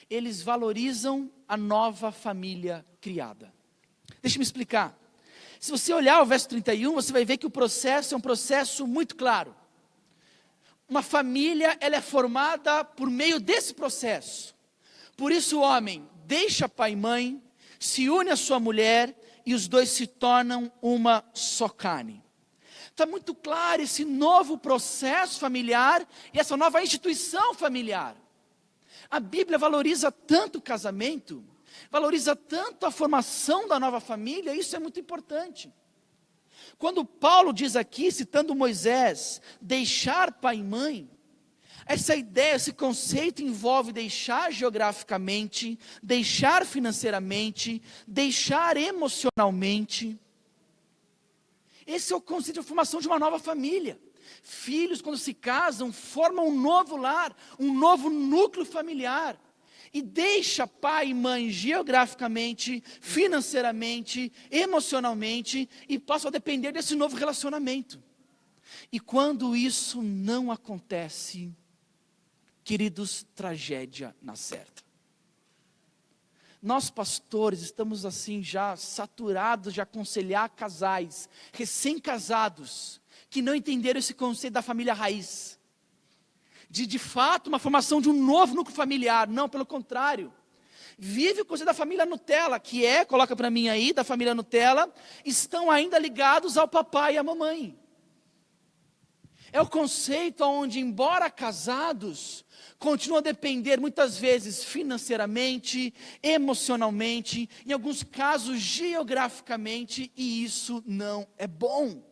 Eles valorizam a nova família criada. Deixa eu me explicar. Se você olhar o verso 31, você vai ver que o processo é um processo muito claro. Uma família, ela é formada por meio desse processo. Por isso o homem deixa pai e mãe, se une à sua mulher e os dois se tornam uma só carne. Está muito claro esse novo processo familiar e essa nova instituição familiar. A Bíblia valoriza tanto o casamento, valoriza tanto a formação da nova família, isso é muito importante. Quando Paulo diz aqui, citando Moisés, deixar pai e mãe, essa ideia, esse conceito envolve deixar geograficamente, deixar financeiramente, deixar emocionalmente. Esse é o conceito de formação de uma nova família. Filhos, quando se casam, formam um novo lar, um novo núcleo familiar. E deixa pai e mãe geograficamente, financeiramente, emocionalmente, e passam a depender desse novo relacionamento. E quando isso não acontece, queridos, tragédia na certa. Nós pastores estamos assim já saturados de aconselhar casais recém-casados que não entenderam esse conceito da família raiz. De fato uma formação de um novo núcleo familiar. Não, pelo contrário. Vive o conceito da família Nutella, que coloca para mim aí, da família Nutella, estão ainda ligados ao papai e à mamãe. É o conceito onde, embora casados, continuam a depender muitas vezes financeiramente, emocionalmente, em alguns casos geograficamente, e isso não é bom.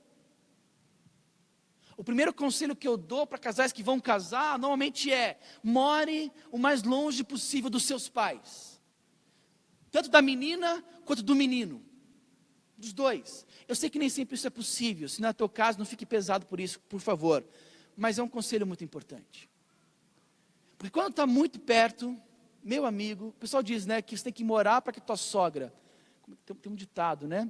O primeiro conselho que eu dou para casais que vão casar, normalmente more o mais longe possível dos seus pais. Tanto da menina, quanto do menino. Dos dois. Eu sei que nem sempre isso é possível. Se não é teu caso, não fique pesado por isso, por favor. Mas é um conselho muito importante. Porque quando está muito perto, meu amigo, o pessoal diz, né, que você tem que morar para que tua sogra, tem um ditado, né?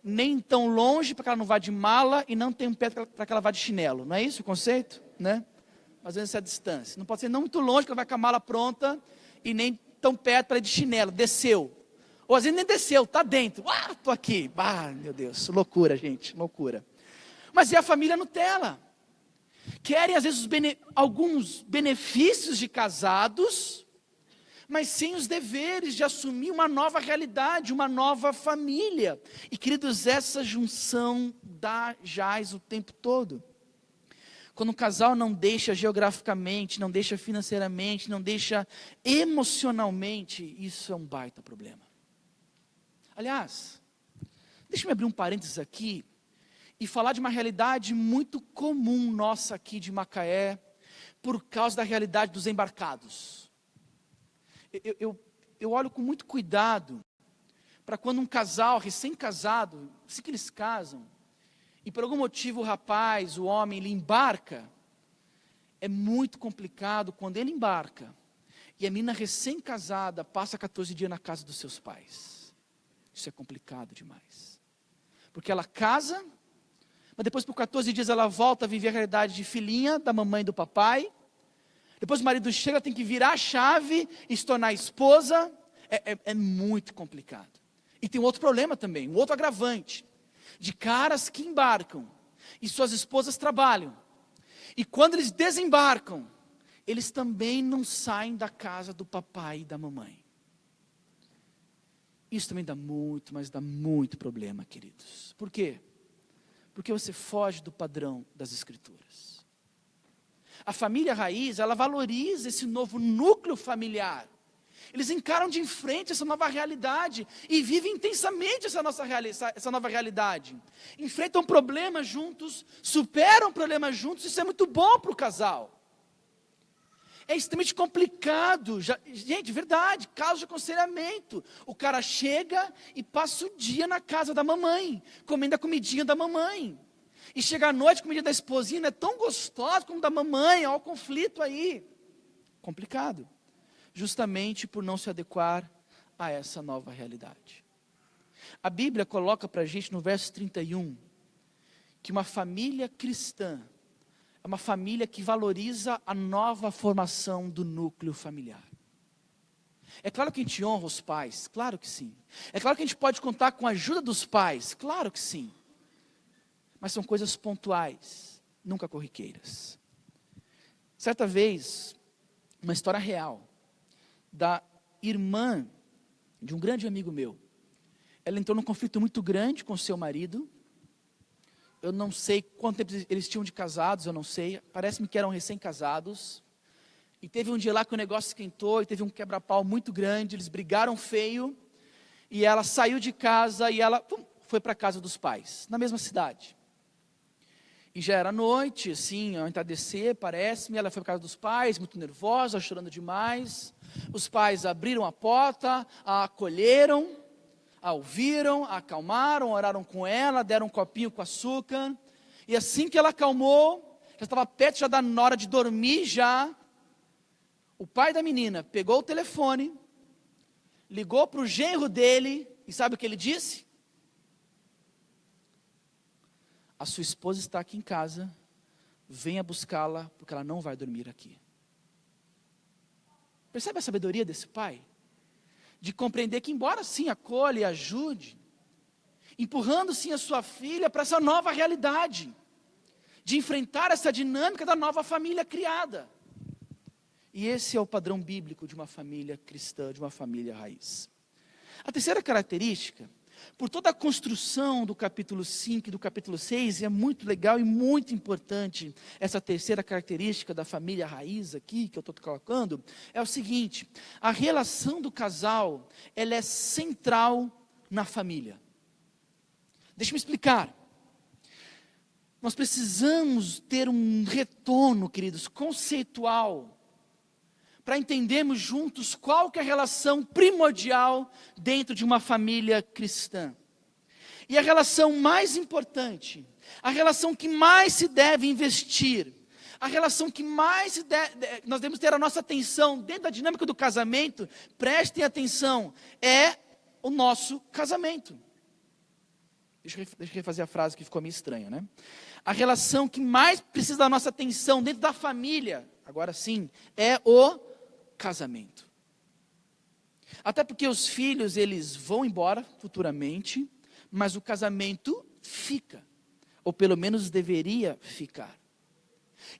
Nem tão longe para que ela não vá de mala e não tão perto para que ela vá de chinelo. Não é isso o conceito? Né? Às vezes essa é a distância. Não pode ser não muito longe que ela vai com a mala pronta e nem tão perto para ir de chinelo. Desceu. Ou às vezes nem desceu, está dentro. Estou aqui. Meu Deus, loucura, gente, loucura. Mas é a família Nutella. Querem às vezes alguns benefícios de casados, mas sem os deveres de assumir uma nova realidade, uma nova família. E queridos, essa junção dá jaz o tempo todo. Quando um casal não deixa geograficamente, não deixa financeiramente, não deixa emocionalmente, isso é um baita problema. Aliás, deixa eu abrir um parênteses aqui e falar de uma realidade muito comum nossa aqui de Macaé, por causa da realidade dos embarcados. Eu olho com muito cuidado para quando um casal recém-casado, assim que eles casam, e por algum motivo o rapaz, o homem, ele embarca, é muito complicado quando ele embarca, e a menina recém-casada passa 14 dias na casa dos seus pais. Isso é complicado demais. Porque ela casa, mas depois por 14 dias ela volta a viver a realidade de filhinha da mamãe e do papai. Depois o marido chega, tem que virar a chave e se tornar esposa. É muito complicado. E tem um outro problema também, um outro agravante. De caras que embarcam e suas esposas trabalham. E quando eles desembarcam, eles também não saem da casa do papai e da mamãe. Isso também dá muito, mas dá muito problema, queridos. Por quê? Porque você foge do padrão das Escrituras. A família raiz, ela valoriza esse novo núcleo familiar. Eles encaram de frente essa nova realidade e vivem intensamente essa nova realidade. Enfrentam problemas juntos, superam problemas juntos, isso é muito bom para o casal. É extremamente complicado, gente, verdade, caso de aconselhamento. O cara chega e passa o dia na casa da mamãe, comendo a comidinha da mamãe. E chega à noite, a comidinha da esposinha não é tão gostosa como da mamãe, olha o conflito aí. Complicado. Justamente por não se adequar a essa nova realidade. A Bíblia coloca para a gente no verso 31, que uma família cristã é uma família que valoriza a nova formação do núcleo familiar. É claro que a gente honra os pais, claro que sim. É claro que a gente pode contar com a ajuda dos pais, claro que sim. Mas são coisas pontuais, nunca corriqueiras. Certa vez, uma história real, da irmã de um grande amigo meu. Ela entrou num conflito muito grande com seu marido. Eu não sei quanto tempo eles tinham de casados, eu não sei. Parece-me que eram recém-casados. E teve um dia lá que o negócio esquentou, e teve um quebra-pau muito grande, eles brigaram feio, e ela saiu de casa, e ela foi para a casa dos pais, na mesma cidade. E já era noite, assim, ao entardecer, parece-me, ela foi para a casa dos pais, muito nervosa, chorando demais. Os pais abriram a porta, a acolheram, a ouviram, a acalmaram, oraram com ela, deram um copinho com açúcar. E assim que ela acalmou, já estava perto na hora de dormir já, o pai da menina pegou o telefone, ligou para o genro dele, e sabe o que ele disse? A sua esposa está aqui em casa, venha buscá-la, porque ela não vai dormir aqui. Percebe a sabedoria desse pai? de compreender que, embora sim acolha e ajude, empurrando sim a sua filha para essa nova realidade, de enfrentar essa dinâmica da nova família criada. E esse é o padrão bíblico de uma família cristã, de uma família raiz. A terceira característica, por toda a construção do capítulo 5 e do capítulo 6, e é muito legal e muito importante essa terceira característica da família raiz aqui, que eu estou colocando, é o seguinte: a relação do casal, ela é central na família. Deixa eu me explicar. Nós precisamos ter um retorno, queridos, conceitual, para entendermos juntos qual que é a relação primordial dentro de uma família cristã. E a relação mais importante, a relação que mais se deve investir, a relação que mais nós devemos ter a nossa atenção dentro da dinâmica do casamento, prestem atenção, é o nosso casamento. Deixa eu refazer a frase que ficou meio estranha, né? A relação que mais precisa da nossa atenção dentro da família, agora sim, é o casamento. Até porque os filhos, eles vão embora futuramente, mas o casamento fica, ou pelo menos deveria ficar.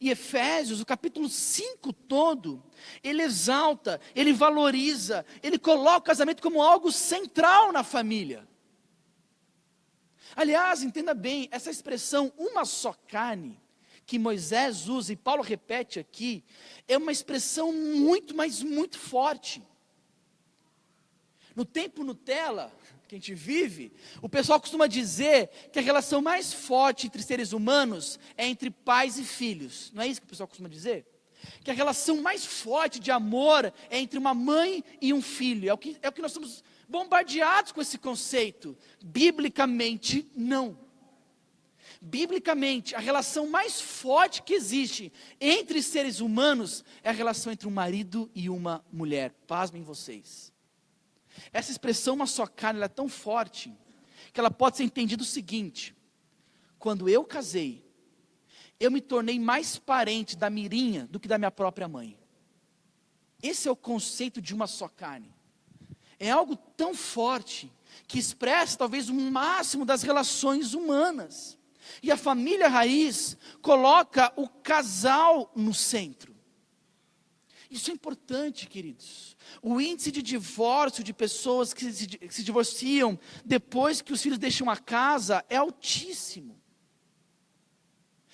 E Efésios, o capítulo 5 todo, ele exalta, ele valoriza, ele coloca o casamento como algo central na família. Aliás, entenda bem, essa expressão uma só carne, que Moisés usa e Paulo repete aqui, é uma expressão muito, mas muito forte. No tempo Nutella que a gente vive, o pessoal costuma dizer que a relação mais forte entre seres humanos é entre pais e filhos. Não é isso que o pessoal costuma dizer? Que a relação mais forte de amor é entre uma mãe e um filho. É o que nós somos bombardeados com esse conceito. Biblicamente, não. Biblicamente, a relação mais forte que existe entre seres humanos é a relação entre um marido e uma mulher. Pasmem vocês. Essa expressão uma só carne, ela é tão forte, que ela pode ser entendida o seguinte: quando eu casei, eu me tornei mais parente da Mirinha do que da minha própria mãe. Esse é o conceito de uma só carne. É algo tão forte, que expressa talvez o máximo das relações humanas. E a família raiz coloca o casal no centro. Isso é importante, queridos. O índice de divórcio de pessoas que se divorciam depois que os filhos deixam a casa é altíssimo.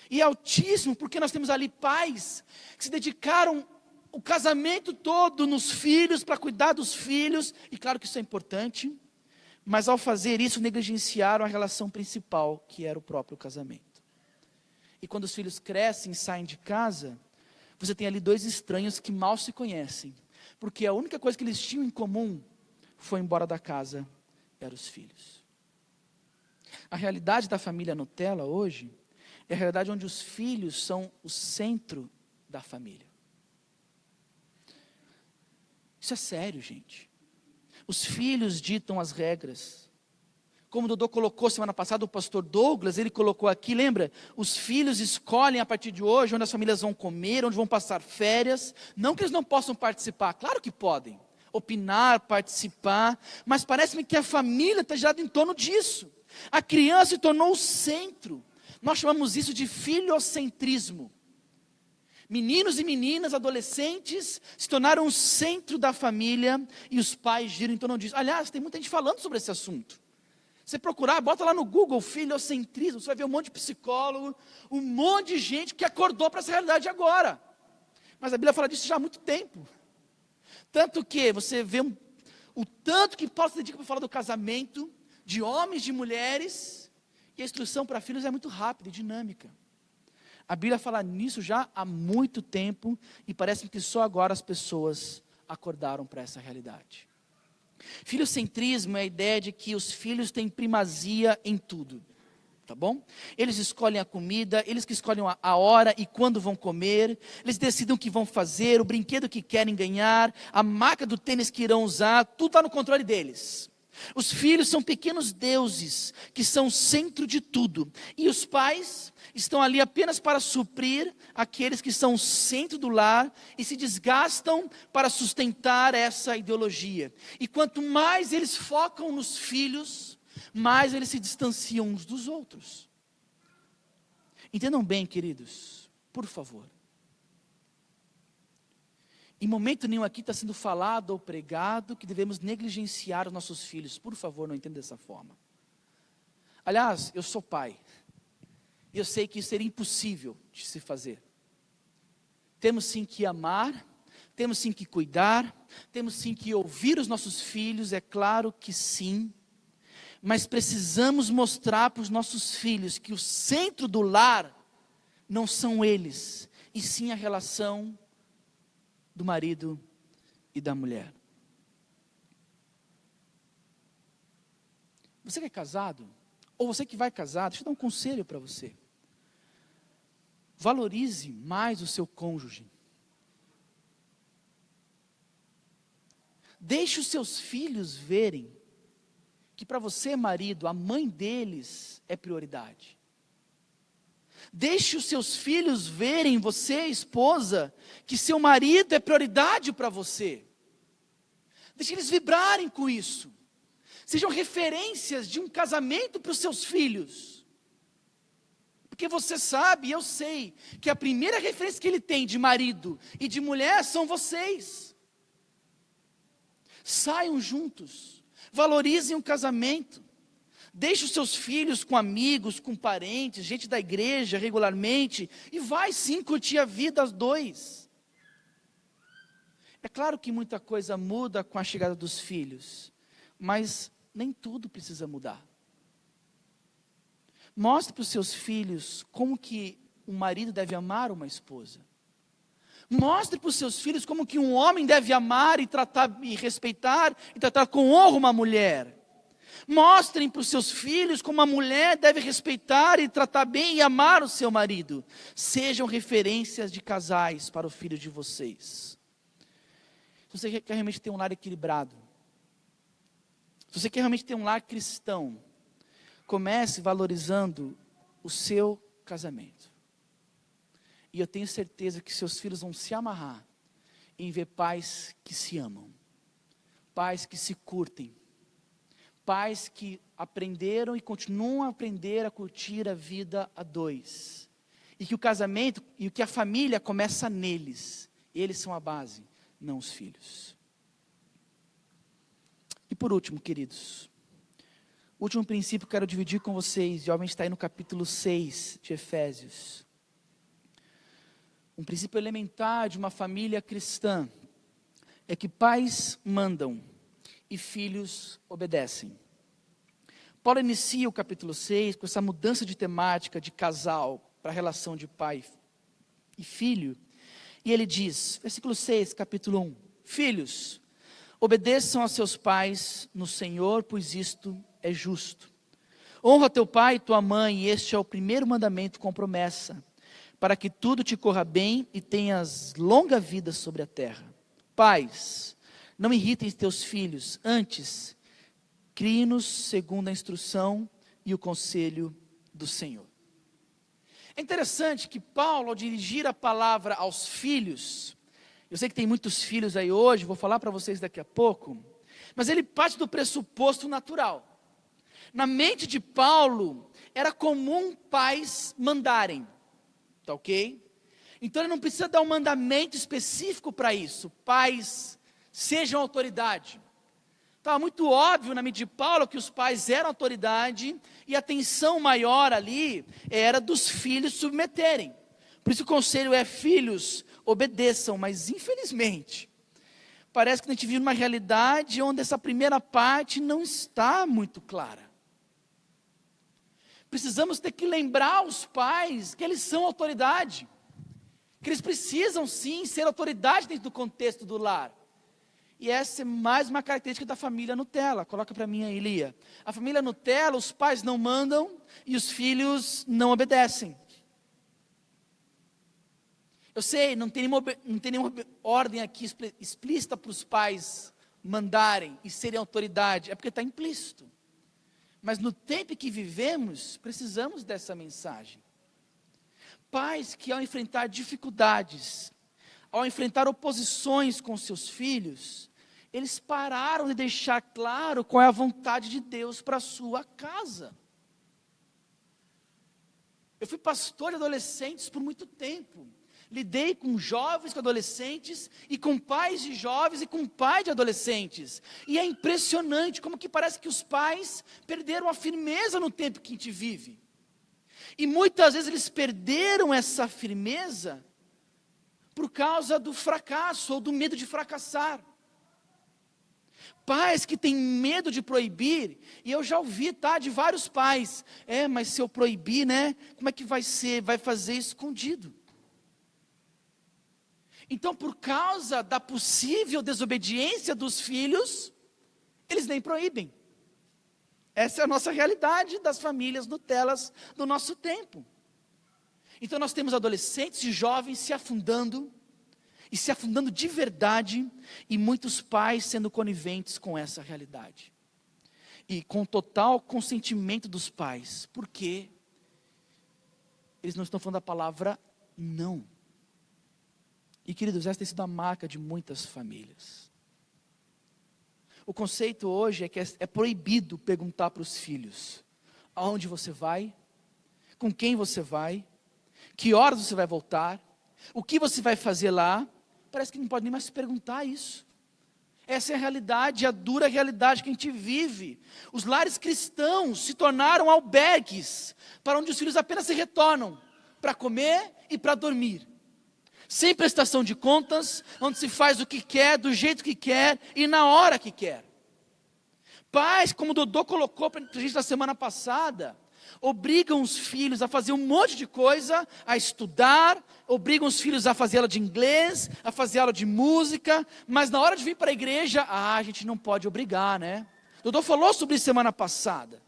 E é altíssimo porque nós temos ali pais que se dedicaram o casamento todo nos filhos, para cuidar dos filhos, e claro que isso é importante, mas ao fazer isso negligenciaram a relação principal, que era o próprio casamento. E quando os filhos crescem e saem de casa, você tem ali dois estranhos que mal se conhecem, porque a única coisa que eles tinham em comum foi embora da casa, eram os filhos. A realidade da família Nutella hoje é a realidade onde os filhos são o centro da família. Isso é sério, gente. Os filhos ditam as regras. Como o Dodô colocou semana passada, o pastor Douglas, ele colocou aqui, lembra? Os filhos escolhem a partir de hoje onde as famílias vão comer, onde vão passar férias. Não que eles não possam participar, claro que podem. Opinar, participar, mas parece-me que a família está girada em torno disso. A criança se tornou o centro. Nós chamamos isso de filiocentrismo. Meninos e meninas, adolescentes, se tornaram o centro da família e os pais giram em torno disso. Aliás, tem muita gente falando sobre esse assunto. Você procurar, bota lá no Google, filiocentrismo, você vai ver um monte de psicólogo, um monte de gente que acordou para essa realidade agora. Mas a Bíblia fala disso já há muito tempo. Tanto que você vê o tanto que Paulo se dedica para falar do casamento, de homens, de mulheres, e a instrução para filhos é muito rápida e dinâmica. A Bíblia fala nisso já há muito tempo, e parece que só agora as pessoas acordaram para essa realidade. Filiocentrismo é a ideia de que os filhos têm primazia em tudo, tá bom? Eles escolhem a comida, eles que escolhem a hora e quando vão comer, eles decidem o que vão fazer, o brinquedo que querem ganhar, a marca do tênis que irão usar, tudo está no controle deles. Os filhos são pequenos deuses que são o centro de tudo. E os pais estão ali apenas para suprir aqueles que são o centro do lar e se desgastam para sustentar essa ideologia. E quanto mais eles focam nos filhos, mais eles se distanciam uns dos outros. Entendam bem, queridos, por favor. Em momento nenhum aqui está sendo falado ou pregado que devemos negligenciar os nossos filhos. Por favor, não entenda dessa forma. Aliás, eu sou pai. E eu sei que isso seria impossível de se fazer. Temos sim que amar, temos sim que cuidar, temos sim que ouvir os nossos filhos, é claro que sim. Mas precisamos mostrar para os nossos filhos que o centro do lar não são eles, e sim a relação do marido e da mulher. Você que é casado, ou você que vai casar, deixa eu dar um conselho para você. Valorize mais o seu cônjuge. Deixe os seus filhos verem que para você, marido, a mãe deles é prioridade. Deixe os seus filhos verem você, esposa, que seu marido é prioridade para você. Deixe eles vibrarem com isso. Sejam referências de um casamento para os seus filhos. Porque você sabe, eu sei, que a primeira referência que ele tem de marido e de mulher são vocês. Saiam juntos, valorizem o casamento. Deixe os seus filhos com amigos, com parentes, gente da igreja regularmente, e vai sim curtir a vida aos dois. É claro que muita coisa muda com a chegada dos filhos, mas nem tudo precisa mudar. Mostre para os seus filhos como que um marido deve amar uma esposa. Mostre para os seus filhos como que um homem deve amar e tratar, e respeitar, e tratar com honra uma mulher. Mostrem para os seus filhos como a mulher deve respeitar e tratar bem e amar o seu marido. Sejam referências de casais para o filho de vocês. Se você quer realmente ter um lar equilibrado, se você quer realmente ter um lar cristão, comece valorizando o seu casamento. E eu tenho certeza que seus filhos vão se amarrar em ver pais que se amam, pais que se curtem, pais que aprenderam e continuam a aprender a curtir a vida a dois. E que o casamento e que a família começa neles. Eles são a base, não os filhos. E por último, queridos, o último princípio que eu quero dividir com vocês, geralmente está aí no capítulo 6 de Efésios. Um princípio elementar de uma família cristã é que pais mandam e filhos obedecem. Paulo inicia o capítulo 6 com essa mudança de temática de casal para a relação de pai e filho. E ele diz, versículo 6, capítulo 1, filhos, obedeçam a seus pais no Senhor, pois isto é justo. Honra teu pai e tua mãe, e este é o primeiro mandamento com promessa, para que tudo te corra bem e tenhas longa vida sobre a terra. Pais, não irritem teus filhos, antes, crie-nos segundo a instrução e o conselho do Senhor. É interessante que Paulo, ao dirigir a palavra aos filhos, eu sei que tem muitos filhos aí hoje, vou falar para vocês daqui a pouco, mas ele parte do pressuposto natural. Na mente de Paulo, era comum pais mandarem, tá ok? Então ele não precisa dar um mandamento específico para isso, pais sejam autoridade. Estava muito óbvio na mente de Paulo que os pais eram autoridade e a atenção maior ali era dos filhos submeterem. Por isso o conselho é, filhos, obedeçam, mas infelizmente, parece que a gente vive numa realidade onde essa primeira parte não está muito clara. Precisamos ter que lembrar os pais que eles são autoridade, que eles precisam sim ser autoridade dentro do contexto do lar. E essa é mais uma característica da família Nutella. Coloca para mim aí, Lia. A família Nutella, os pais não mandam e os filhos não obedecem. Eu sei, não tem nenhuma ordem aqui explícita para os pais mandarem e serem autoridade, é porque está implícito. Mas no tempo que vivemos, precisamos dessa mensagem. Pais que ao enfrentar dificuldades, ao enfrentar oposições com seus filhos, eles pararam de deixar claro qual é a vontade de Deus para a sua casa. Eu fui pastor de adolescentes por muito tempo. Lidei com jovens, com adolescentes, e com pais de jovens e com pai de adolescentes. E é impressionante como que parece que os pais perderam a firmeza no tempo que a gente vive. E muitas vezes eles perderam essa firmeza por causa do fracasso ou do medo de fracassar. Pais que têm medo de proibir, e eu já ouvi, de vários pais. Mas se eu proibir, como é que vai ser? Vai fazer escondido. Então, por causa da possível desobediência dos filhos, eles nem proíbem. Essa é a nossa realidade das famílias Nutelas do nosso tempo. Então nós temos adolescentes e jovens se afundando, e se afundando de verdade, e muitos pais sendo coniventes com essa realidade. E com total consentimento dos pais, porque eles não estão falando a palavra não. E queridos, essa tem sido a marca de muitas famílias. O conceito hoje é que é proibido perguntar para os filhos: aonde você vai? Com quem você vai? Que horas você vai voltar? O que você vai fazer lá? Parece que não pode nem mais se perguntar isso. Essa é a realidade, a dura realidade que a gente vive. Os lares cristãos se tornaram albergues, para onde os filhos apenas se retornam para comer e para dormir. Sem prestação de contas, onde se faz o que quer, do jeito que quer e na hora que quer. Pais, como o Dodô colocou para a gente na semana passada, obrigam os filhos a fazer um monte de coisa, a estudar, obrigam os filhos a fazer aula de inglês, a fazer aula de música, mas na hora de vir para a igreja, a gente não pode obrigar, Dodô falou sobre isso semana passada.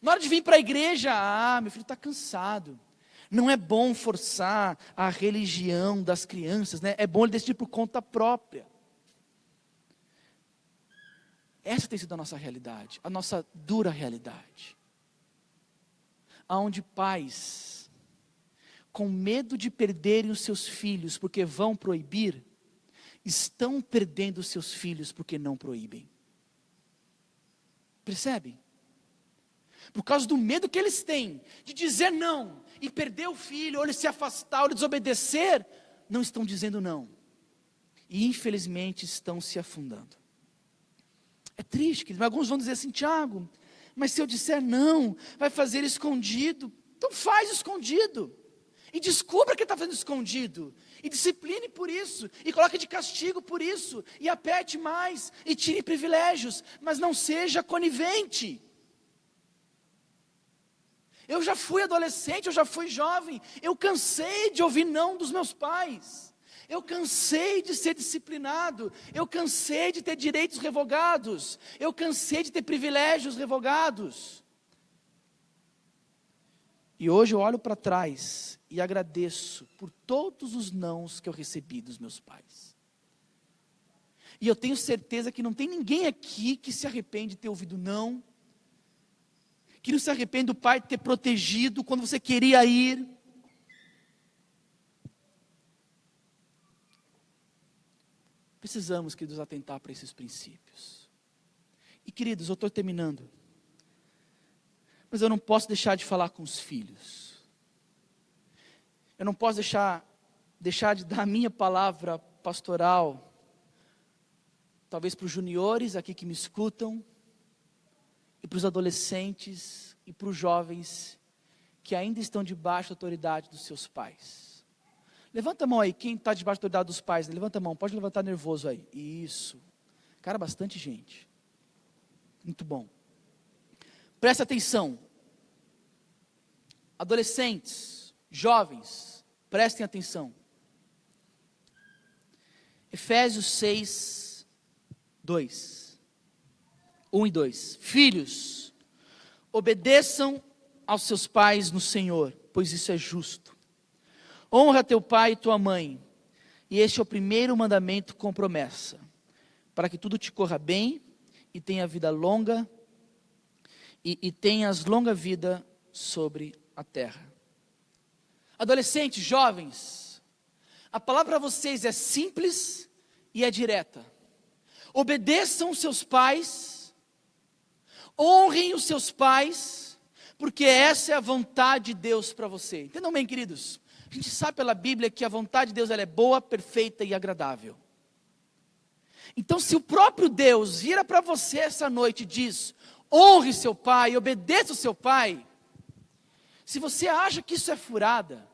Na hora de vir para a igreja, meu filho está cansado. Não é bom forçar a religião das crianças, É bom ele decidir por conta própria. Essa tem sido a nossa realidade, a nossa dura realidade. Aonde pais, com medo de perderem os seus filhos porque vão proibir, estão perdendo os seus filhos porque não proíbem. Percebem? Por causa do medo que eles têm de dizer não e perder o filho, ou ele se afastar, ou ele desobedecer, não estão dizendo não. E infelizmente estão se afundando. É triste, queridos, mas alguns vão dizer assim: Tiago, mas se eu disser não, vai fazer escondido. Então faz escondido. E descubra que está fazendo escondido. E discipline por isso. E coloque de castigo por isso. E aperte mais. E tire privilégios. Mas não seja conivente. Eu já fui adolescente, eu já fui jovem. Eu cansei de ouvir não dos meus pais. Eu cansei de ser disciplinado. Eu cansei de ter direitos revogados. Eu cansei de ter privilégios revogados. E hoje eu olho para trás e agradeço por todos os nãos que eu recebi dos meus pais. E eu tenho certeza que não tem ninguém aqui que se arrepende de ter ouvido não. Que não se arrepende do pai ter protegido quando você queria ir. Precisamos, queridos, atentar para esses princípios. E queridos, eu estou terminando. Mas eu não posso deixar de falar com os filhos. Eu não posso deixar de dar a minha palavra pastoral, talvez para os juniores aqui que me escutam, e para os adolescentes e para os jovens que ainda estão debaixo da autoridade dos seus pais. Levanta a mão aí, quem está debaixo da autoridade dos pais, levanta a mão, pode levantar nervoso aí. Isso, cara, bastante gente. Muito bom. Presta atenção. Adolescentes, jovens, prestem atenção. Efésios 6, 2. 1 e 2. Filhos, obedeçam aos seus pais no Senhor, pois isso é justo. Honra teu pai e tua mãe, e este é o primeiro mandamento com promessa, para que tudo te corra bem e tenha vida longa e tenhas longa vida sobre a terra. Adolescentes, jovens, a palavra para vocês é simples e é direta. Obedeçam os seus pais, honrem os seus pais, porque essa é a vontade de Deus para você. Entendam bem, queridos? A gente sabe pela Bíblia que a vontade de Deus ela é boa, perfeita e agradável. Então, se o próprio Deus vira para você essa noite e diz: honre seu pai, obedeça o seu pai. Se você acha que isso é furada,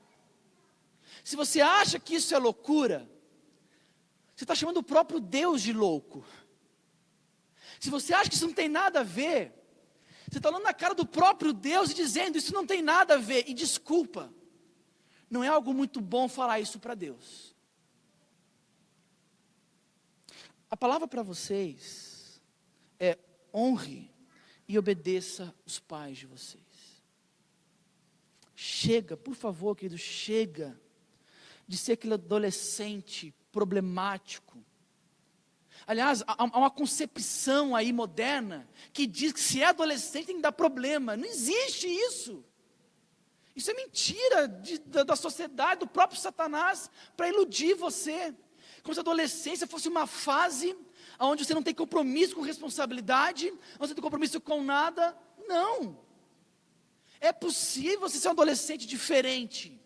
se você acha que isso é loucura, você está chamando o próprio Deus de louco. Se você acha que isso não tem nada a ver, você está olhando na cara do próprio Deus e dizendo: isso não tem nada a ver. E desculpa, não é algo muito bom falar isso para Deus. A palavra para vocês é: honre e obedeça os pais de vocês. Chega, por favor, querido, chega de ser aquele adolescente problemático. Aliás, há uma concepção aí moderna que diz que se é adolescente tem que dar problema. Não existe isso. Isso é mentira da sociedade, do próprio Satanás, para iludir você. Como se a adolescência fosse uma fase onde você não tem compromisso com responsabilidade, onde você não tem compromisso com nada. Não. É possível você ser um adolescente diferente,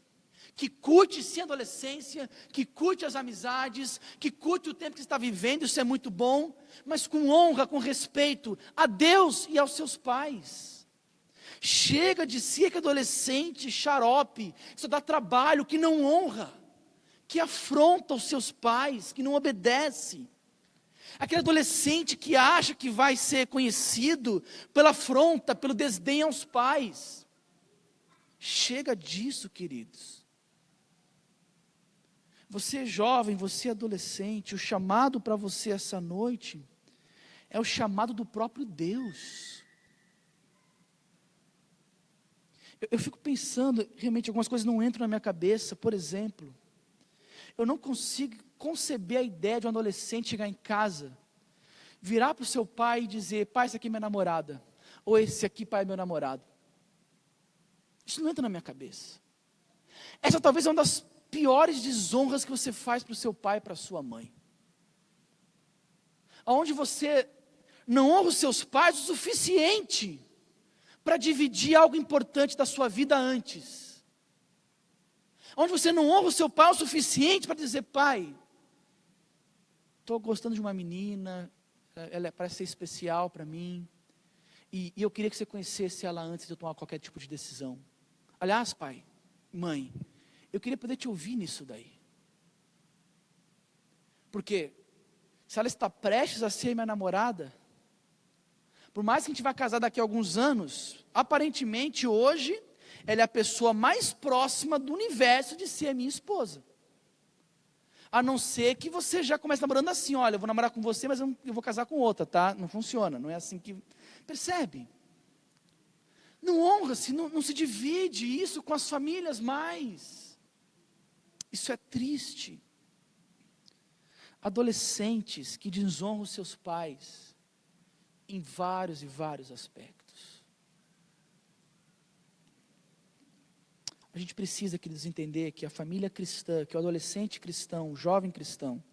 que curte sim a adolescência, que curte as amizades, que curte o tempo que você está vivendo, isso é muito bom, mas com honra, com respeito a Deus e aos seus pais. Chega de ser aquele adolescente xarope, que só dá trabalho, que não honra, que afronta os seus pais, que não obedece. Aquele adolescente que acha que vai ser conhecido pela afronta, pelo desdém aos pais. Chega disso, queridos. Você é jovem, você é adolescente, o chamado para você essa noite é o chamado do próprio Deus. Eu fico pensando, realmente algumas coisas não entram na minha cabeça. Por exemplo, eu não consigo conceber a ideia de um adolescente chegar em casa, virar para o seu pai e dizer: pai, essa aqui é minha namorada, ou esse aqui, pai, é meu namorado. Isso não entra na minha cabeça. Essa talvez é uma das piores desonras que você faz para o seu pai e para a sua mãe. Onde você não honra os seus pais o suficiente para dividir algo importante da sua vida antes. Onde você não honra o seu pai o suficiente para dizer: pai, estou gostando de uma menina, ela parece ser especial para mim, e eu queria que você conhecesse ela antes de eu tomar qualquer tipo de decisão. Aliás, pai, mãe, eu queria poder te ouvir nisso daí. Porque se ela está prestes a ser minha namorada, por mais que a gente vá casar daqui a alguns anos, aparentemente hoje, ela é a pessoa mais próxima do universo de ser a minha esposa. A não ser que você já comece namorando assim: olha, eu vou namorar com você, mas eu vou casar com outra, tá? Não funciona, não é assim que... Percebe? Não honra-se, não se divide isso com as famílias mais. Isso é triste. Adolescentes que desonram os seus pais em vários e vários aspectos. A gente precisa, queridos, entender que a família cristã, que o adolescente cristão, o jovem cristão,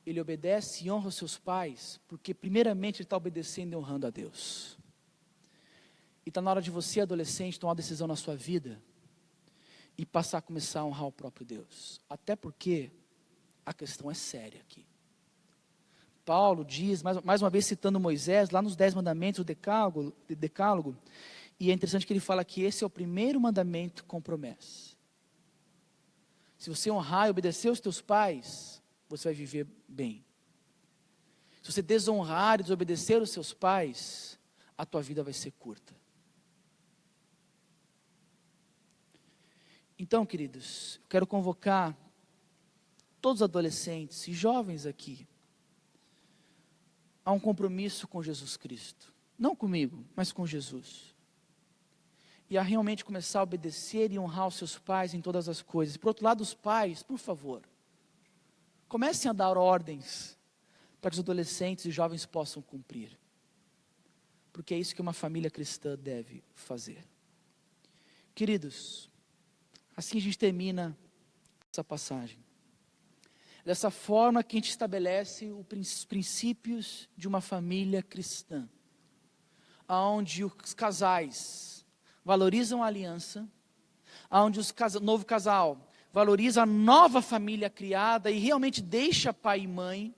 ele obedece e honra os seus pais, porque primeiramente ele está obedecendo e honrando a Deus. E está na hora de você, adolescente, tomar uma decisão na sua vida e passar a começar a honrar o próprio Deus. Até porque a questão é séria aqui. Paulo diz, mais uma vez citando Moisés, lá nos 10 mandamentos, o decálogo, e é interessante que ele fala que esse é o primeiro mandamento com promessa. Se você honrar e obedecer os teus pais, você vai viver bem. Se você desonrar e desobedecer os seus pais, a tua vida vai ser curta. Então, queridos, eu quero convocar todos os adolescentes e jovens aqui a um compromisso com Jesus Cristo. Não comigo, mas com Jesus. E a realmente começar a obedecer e honrar os seus pais em todas as coisas. Por outro lado, os pais, por favor, comecem a dar ordens para que os adolescentes e jovens possam cumprir. Porque é isso que uma família cristã deve fazer. Queridos, assim a gente termina essa passagem. Dessa forma que a gente estabelece os princípios de uma família cristã, onde os casais valorizam a aliança, onde o novo casal valoriza a nova família criada e realmente deixa pai e mãe,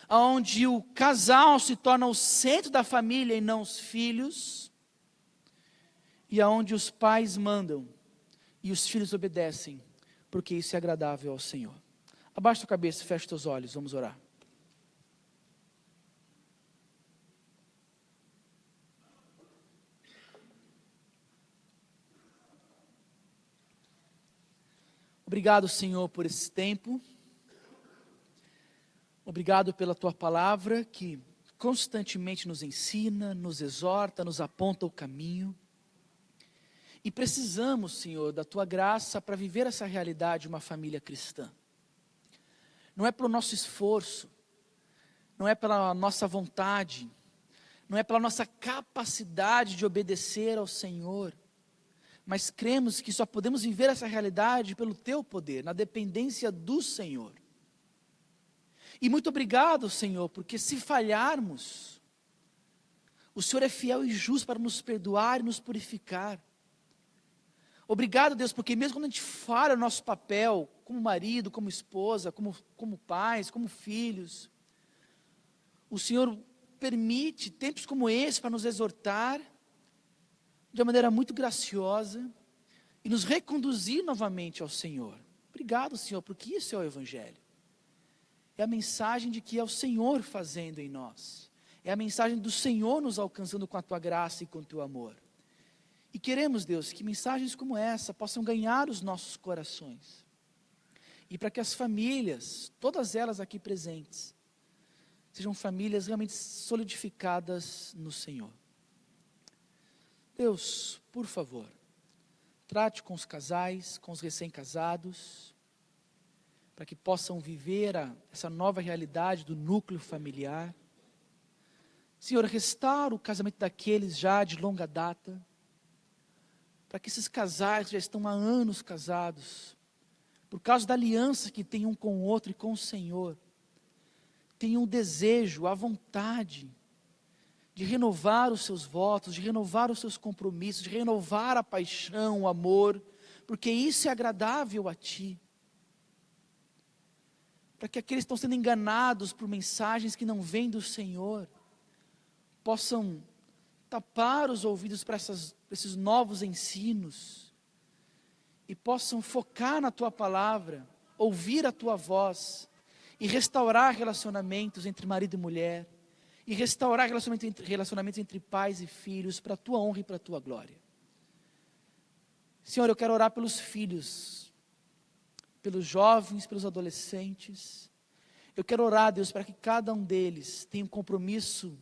onde o casal se torna o centro da família e não os filhos, e aonde os pais mandam e os filhos obedecem, porque isso é agradável ao Senhor. Abaixa a cabeça, fecha os teus olhos, vamos orar. Obrigado, Senhor, por esse tempo. Obrigado pela Tua palavra que constantemente nos ensina, nos exorta, nos aponta o caminho. E precisamos, Senhor, da Tua graça para viver essa realidade de uma família cristã. Não é pelo nosso esforço, não é pela nossa vontade, não é pela nossa capacidade de obedecer ao Senhor, mas cremos que só podemos viver essa realidade pelo Teu poder, na dependência do Senhor. E muito obrigado, Senhor, porque se falharmos, o Senhor é fiel e justo para nos perdoar e nos purificar. Obrigado, Deus, porque mesmo quando a gente falha o nosso papel, como marido, como esposa, como pais, como filhos, o Senhor permite tempos como esse para nos exortar, de uma maneira muito graciosa, e nos reconduzir novamente ao Senhor. Obrigado, Senhor, porque isso é o Evangelho. É a mensagem de que é o Senhor fazendo em nós. É a mensagem do Senhor nos alcançando com a Tua graça e com o Teu amor. E queremos, Deus, que mensagens como essa possam ganhar os nossos corações. E para que as famílias, todas elas aqui presentes, sejam famílias realmente solidificadas no Senhor. Deus, por favor, trate com os casais, com os recém-casados, para que possam viver essa nova realidade do núcleo familiar. Senhor, restaura o casamento daqueles já de longa data, para que esses casais que já estão há anos casados, por causa da aliança que tem um com o outro e com o Senhor, tenham o desejo, a vontade de renovar os seus votos, de renovar os seus compromissos, de renovar a paixão, o amor, porque isso é agradável a Ti. Para que aqueles que estão sendo enganados por mensagens que não vêm do Senhor, possam tapar os ouvidos para esses novos ensinos, e possam focar na Tua palavra, ouvir a Tua voz, e restaurar relacionamentos entre marido e mulher, e restaurar relacionamentos entre pais e filhos, para a Tua honra e para a Tua glória. Senhor, eu quero orar pelos filhos, pelos jovens, pelos adolescentes. Eu quero orar, Deus, para que cada um deles tenha um compromisso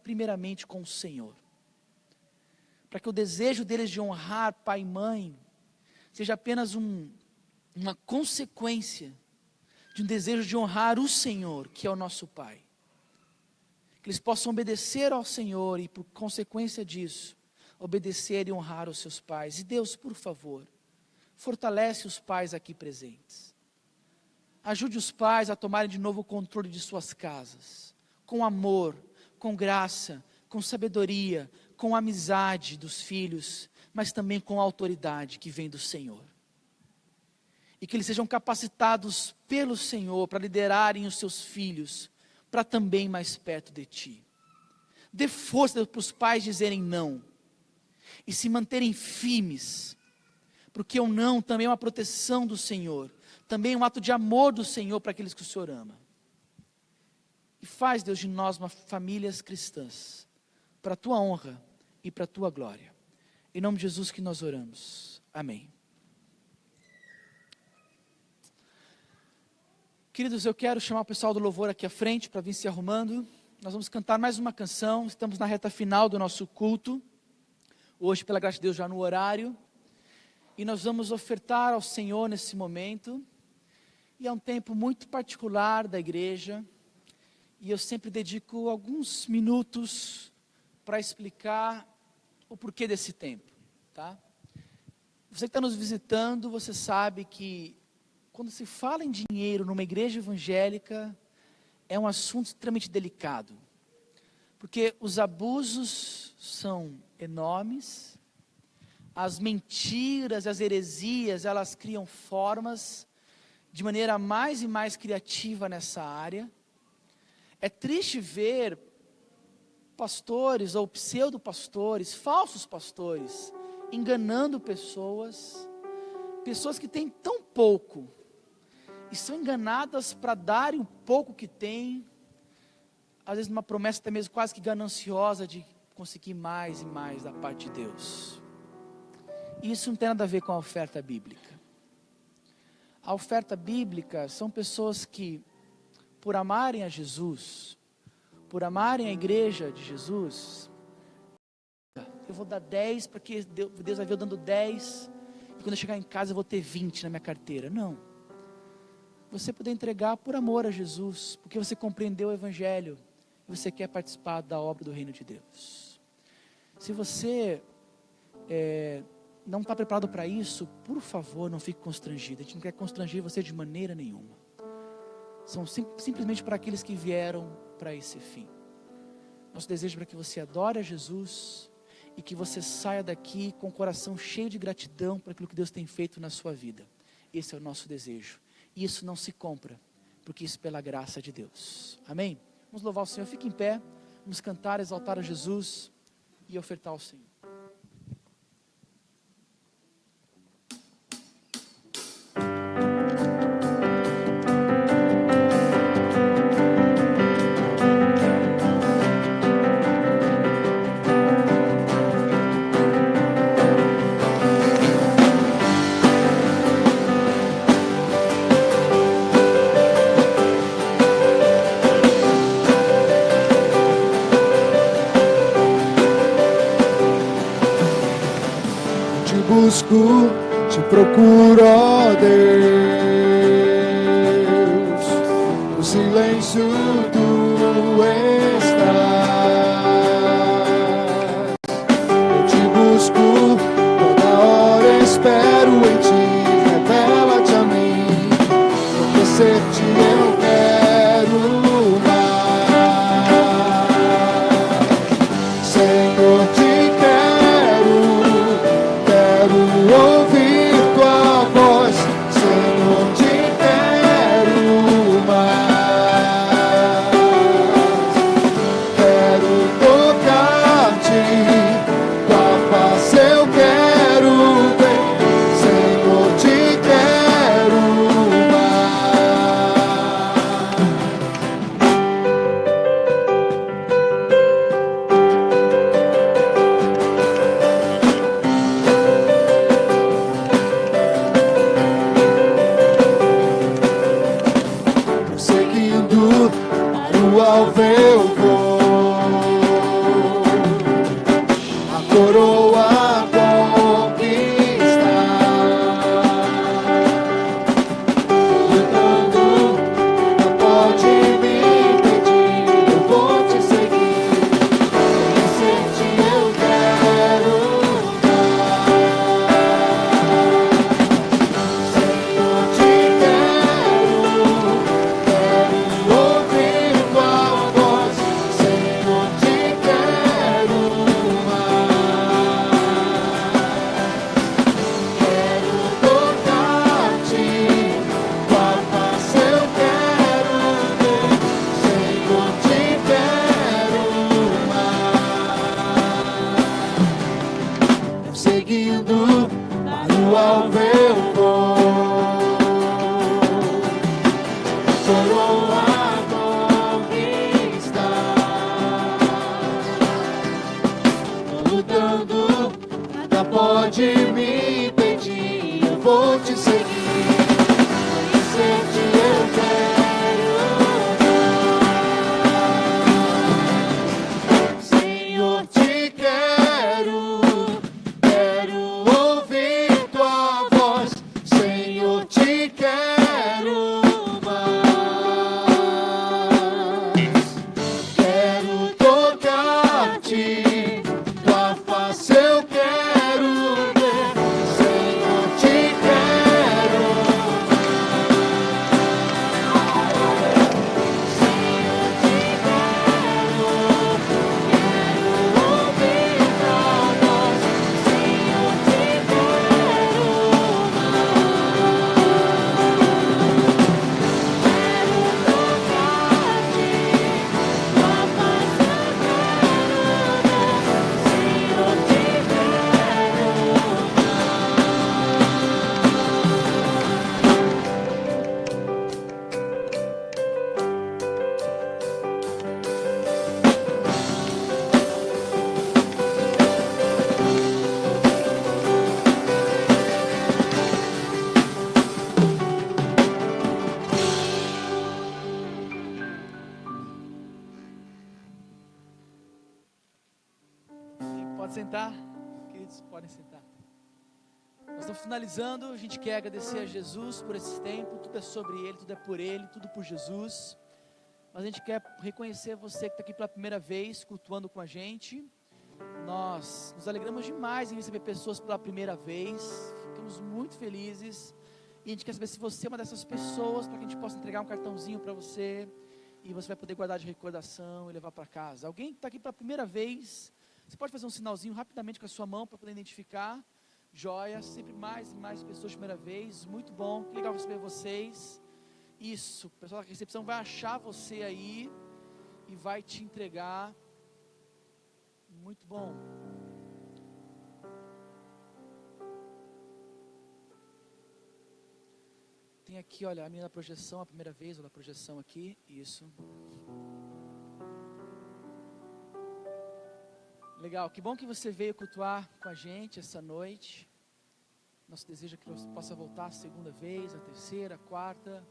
primeiramente com o Senhor. Para que o desejo deles de honrar pai e mãe seja apenas uma consequência de um desejo de honrar o Senhor, que é o nosso Pai. Que eles possam obedecer ao Senhor e, por consequência disso, obedecer e honrar os seus pais. E Deus, por favor, fortalece os pais aqui presentes. Ajude os pais a tomarem de novo o controle de suas casas, com amor, com graça, com sabedoria, com amizade dos filhos, mas também com a autoridade que vem do Senhor. E que eles sejam capacitados pelo Senhor para liderarem os seus filhos, para também mais perto de Ti. Dê força para os pais dizerem não, e se manterem firmes, porque o não também é uma proteção do Senhor, também é um ato de amor do Senhor para aqueles que o Senhor ama. E faz, Deus, de nós famílias cristãs, para a Tua honra e para a Tua glória. Em nome de Jesus que nós oramos. Amém. Queridos, eu quero chamar o pessoal do louvor aqui à frente para vir se arrumando. Nós vamos cantar mais uma canção. Estamos na reta final do nosso culto. Hoje, pela graça de Deus, já no horário. E nós vamos ofertar ao Senhor nesse momento. E é um tempo muito particular da igreja, e eu sempre dedico alguns minutos para explicar o porquê desse tempo, tá? Você que está nos visitando, você sabe que quando se fala em dinheiro numa igreja evangélica, é um assunto extremamente delicado, porque os abusos são enormes, as mentiras, as heresias, elas criam formas de maneira mais e mais criativa nessa área. É triste ver pastores ou pseudo-pastores, falsos pastores, enganando pessoas que têm tão pouco, e são enganadas para darem o pouco que têm, às vezes numa promessa até mesmo quase que gananciosa de conseguir mais e mais da parte de Deus. E isso não tem nada a ver com a oferta bíblica. A oferta bíblica são pessoas que, por amarem a Jesus, por amarem a igreja de Jesus, eu vou dar 10 porque Deus vai ver eu dando 10, e quando eu chegar em casa eu vou ter 20 na minha carteira. Não. Você poder entregar por amor a Jesus, porque você compreendeu o Evangelho, e você quer participar da obra do reino de Deus. Se você não está preparado para isso, por favor, não fique constrangido. A gente não quer constranger você de maneira nenhuma. São simplesmente para aqueles que vieram para esse fim. Nosso desejo é para que você adore a Jesus e que você saia daqui com o coração cheio de gratidão por aquilo que Deus tem feito na sua vida. Esse é o nosso desejo. E isso não se compra, porque isso é pela graça de Deus. Amém? Vamos louvar o Senhor. Fique em pé. Vamos cantar, exaltar a Jesus e ofertar ao Senhor. Busco, te procuro, ó Deus, no silêncio tu estás. Eu te busco, toda hora espero em ti, revela-te a mim, conhecer-te eu quero mais. Senhor, te ouvir tua voz, Senhor, te quero mais. Quero tocar-te, tua face eu quero ver, Senhor, te quero eu vou, a coroa conquistar, lutando, não pode me impedir, eu vou te seguir, conhecer-te eu quero mais. Senhor, te quero ouvir tua voz, Senhor, te quero mais. Quero tocar-te, tua face eu quero ver, Senhor, te quero mais. Seguindo para o alvo eu vou, coroa lutando, nada pode me impedir, eu vou te seguir, conhecer-te eu quero mais. Senhor, te quero ouvir tua voz, Senhor, te quero sentar? Queridos, podem sentar. Nós estamos finalizando, a gente quer agradecer a Jesus por esse tempo, tudo é sobre Ele, tudo é por Ele, tudo por Jesus. Mas a gente quer reconhecer você que está aqui pela primeira vez, cultuando com a gente. Nós nos alegramos demais em receber pessoas pela primeira vez, ficamos muito felizes. E a gente quer saber se você é uma dessas pessoas, para que a gente possa entregar um cartãozinho para você, e você vai poder guardar de recordação e levar para casa. Alguém que está aqui pela primeira vez, você pode fazer um sinalzinho rapidamente com a sua mão, para poder identificar. Joia, sempre mais e mais pessoas de primeira vez, muito bom, que legal receber vocês. Isso, o pessoal da recepção vai achar você aí, e vai te entregar. Muito bom. Tem aqui, olha, a menina da projeção, a primeira vez, olha a projeção aqui, isso. Legal, que bom que você veio cultuar com a gente essa noite. Nosso desejo é que você possa voltar a segunda vez, a terceira, a quarta,